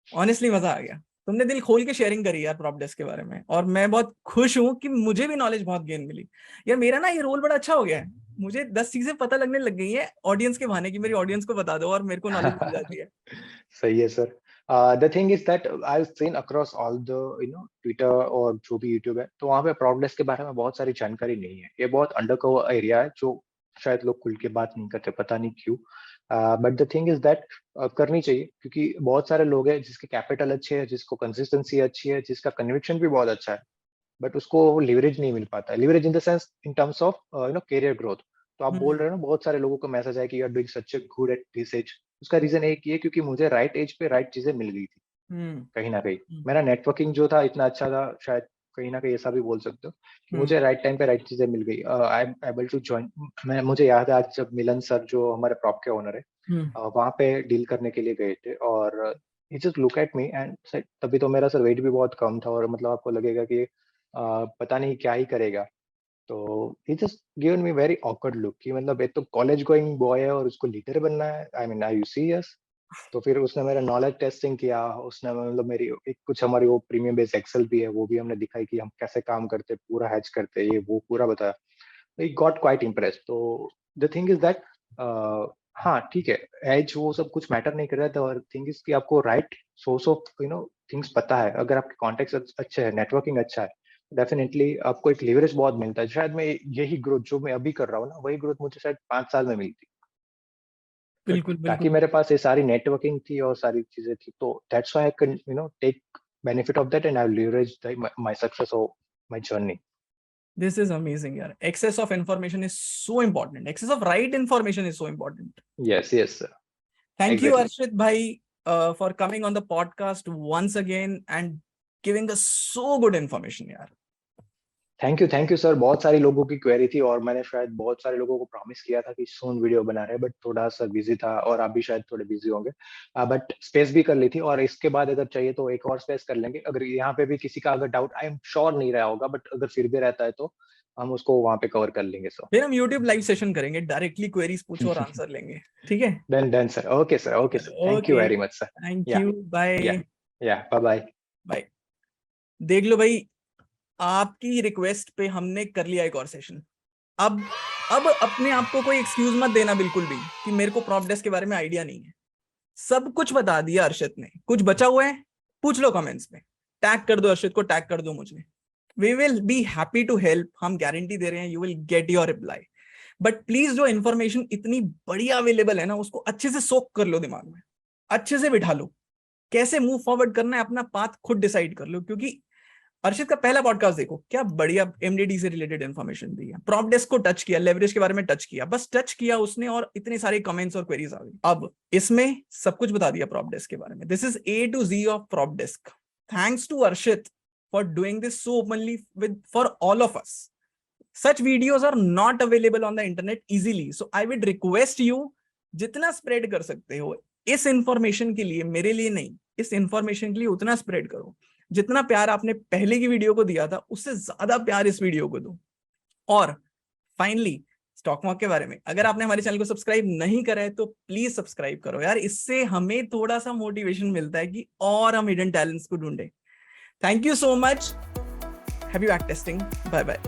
ऑनेस्टली मजा आ गया। तुमने दिल खोल के शेयरिंग करी यार प्रॉप डेस्क के बारे में, और मैं बहुत खुश हूँ कि मुझे भी नॉलेज बहुत गेन मिली। यार मेरा ना ये रोल बड़ा अच्छा हो गया है, मुझे 10 चीजें पता लगने लग गई है ऑडियंस के बहाने, की मेरी ऑडियंस को बता दो और मेरे को नॉलेज मिल जाती है। सही है sir. The thing is that I seen across all the Twitter और जो भी यूट्यूब है, तो वहाँ पे प्रॉडनेस के बारे में बहुत सारी जानकारी नहीं है, ये बहुत अंडरकवर एरिया है जो शायद लोग खुल के बात नहीं करते, पता नहीं क्यों। But the thing is that करनी चाहिए, क्योंकि बहुत सारे लोग हैं जिसके कैपिटल अच्छे है, जिसको कंसिस्टेंसी अच्छी है, जिसका कन्विक्शन भी बहुत अच्छा है, बट उसको लिवरेज नहीं मिल पाता है, leverage in the sense in terms of career growth. तो आप बोल हम्म, रहे हो ना, बहुत सारे लोगों को मैसेज आया कि you are doing such a good at this age. उसका रीजन एक ही है, क्योंकि मुझे राइट एज पे राइट चीजें मिल गई थी। हम्म, कहीं ना कहीं हम्म, मेरा नेटवर्किंग जो था इतना अच्छा था, शायद कहीं ना कहीं ऐसा भी बोल सकते हो कि हम्म, मुझे राइट टाइम पे राइट चीजें मिल गई। I am able to join. मैं मुझे याद है आज जब मिलन सर जो हमारे प्रॉप के ओनर है, हम्म, वहाँ पे डील करने के लिए गए थे, और he just look at me and तभी तो मेरा सर वेट भी बहुत कम था, और मतलब आपको लगेगा कि पता नहीं क्या ही करेगा। तो he just given me very awkward look कि मतलब एक तो कॉलेज गोइंग बॉय है और उसको लीडर बनना है, I mean are you serious. तो फिर उसने मेरा नॉलेज टेस्टिंग किया, उसने मतलब मेरी एक कुछ हमारी वो प्रीमियम बेस एक्सेल भी है, वो भी हमने दिखाई कि हम कैसे काम करते, पूरा हैच करते, ये वो पूरा बताया। He got quite impressed. तो द थिंग इज दैट हाँ ठीक है, एज वो सब कुछ मैटर नहीं कर रहा था, और थिंग इज कि आपको राइट सोर्स ऑफ थिंग्स पता है, अगर आपके कॉन्टेक्ट अच्छे हैं, नेटवर्किंग अच्छा है, डेफिनेटली आपको एक लेवरेज बहुत मिलता है। शायद मैं यही ग्रोथ जो मैं अभी कर रहा हूँ ना, वही ग्रोथ मुझे शायद 5 साल में मिलती। बट बिल्कुल ताकि बिल्कुल मेरे पास ये सारी नेटवर्किंग थी और सारी चीजें थी, तो that's why I can take benefit of that and I leverage my success or my journey. This is amazing, yaar. Access of information is so important. Access of right information is so important. Yes, sir. Thank you, Exactly. Arshit bhai, for coming on the podcast once again and giving us so good information, yaar. Thank you sir. बहुत सारी लोगों की क्वेरी थी और मैंने शायद बहुत सारे लोगों को प्रॉमिस किया था कि सून वीडियो बना रहे हैं, बट थोड़ा सा बिजी था और आप भी शायद थोड़े बिजी होंगे। बट स्पेस भी कर ली थी और इसके बाद अगर चाहिए तो एक और स्पेस कर लेंगे। अगर यहाँ पे भी किसी का अगर डाउट आई एम श्योर नहीं रहा होगा, बट अगर फिर भी रहता है तो हम उसको वहाँ पे कवर कर लेंगे। सो फिर हम YouTube लाइव सेशन करेंगे, डायरेक्टली क्वेरीज पूछो और आंसर लेंगे, ठीक है? Done sir. Okay sir, thank you okay, very much sir. Thank you, bye bye bye. Bye. देख लो भाई, आपकी रिक्वेस्ट पे हमने कर लिया एक और सेशन। अब अपने आप को कोई एक्सक्यूज मत देना बिल्कुल भी कि मेरे को प्रॉप डेस्क के बारे में आइडिया नहीं है। सब कुछ बता दिया अर्षित ने। कुछ बचा हुआ है पूछ लो कमेंट्स में, टैग कर दो अर्षित को, टैग कर दो मुझे। We will be happy to help. हम गारंटी दे रहे हैं you will get your reply. But please जो इन्फॉर्मेशन इतनी बढ़िया अवेलेबल है ना, उसको अच्छे से सोक कर लो, दिमाग में अच्छे से बिठा लो। कैसे मूव फॉरवर्ड करना है, अपना पाथ खुद डिसाइड कर लो। क्योंकि अर्षित का पहला पॉडकास्ट देखो, क्या बढ़िया एमडीडी से रिलेटेड इन्फॉर्मेशन दी है, प्रॉप डेस्क को टच किया, लेवरेज के बारे में टच किया, बस टच किया उसने और इतने सारे कमेंट्स और क्वेरीज आ गई। अब इसमें सब कुछ बता दिया प्रॉप डेस्क के बारे में। This is A to Z of prop desk. Thanks to Arshit for doing this so openly with for all of us. Such videos are not available on the internet easily. So I would request you, जितना स्प्रेड कर सकते हो इस इंफॉर्मेशन के लिए, मेरे लिए नहीं, इस इंफॉर्मेशन के लिए उतना स्प्रेड करो। जितना प्यार आपने पहले की वीडियो को दिया था, उससे ज्यादा प्यार इस वीडियो को दो। और फाइनली स्टॉक मार्केट के बारे में, अगर आपने हमारे चैनल को सब्सक्राइब नहीं करा है तो प्लीज सब्सक्राइब करो यार। इससे हमें थोड़ा सा मोटिवेशन मिलता है कि और हम हिडन टैलेंट्स को ढूंढे। Thank you so much. Happy back testing. Bye bye.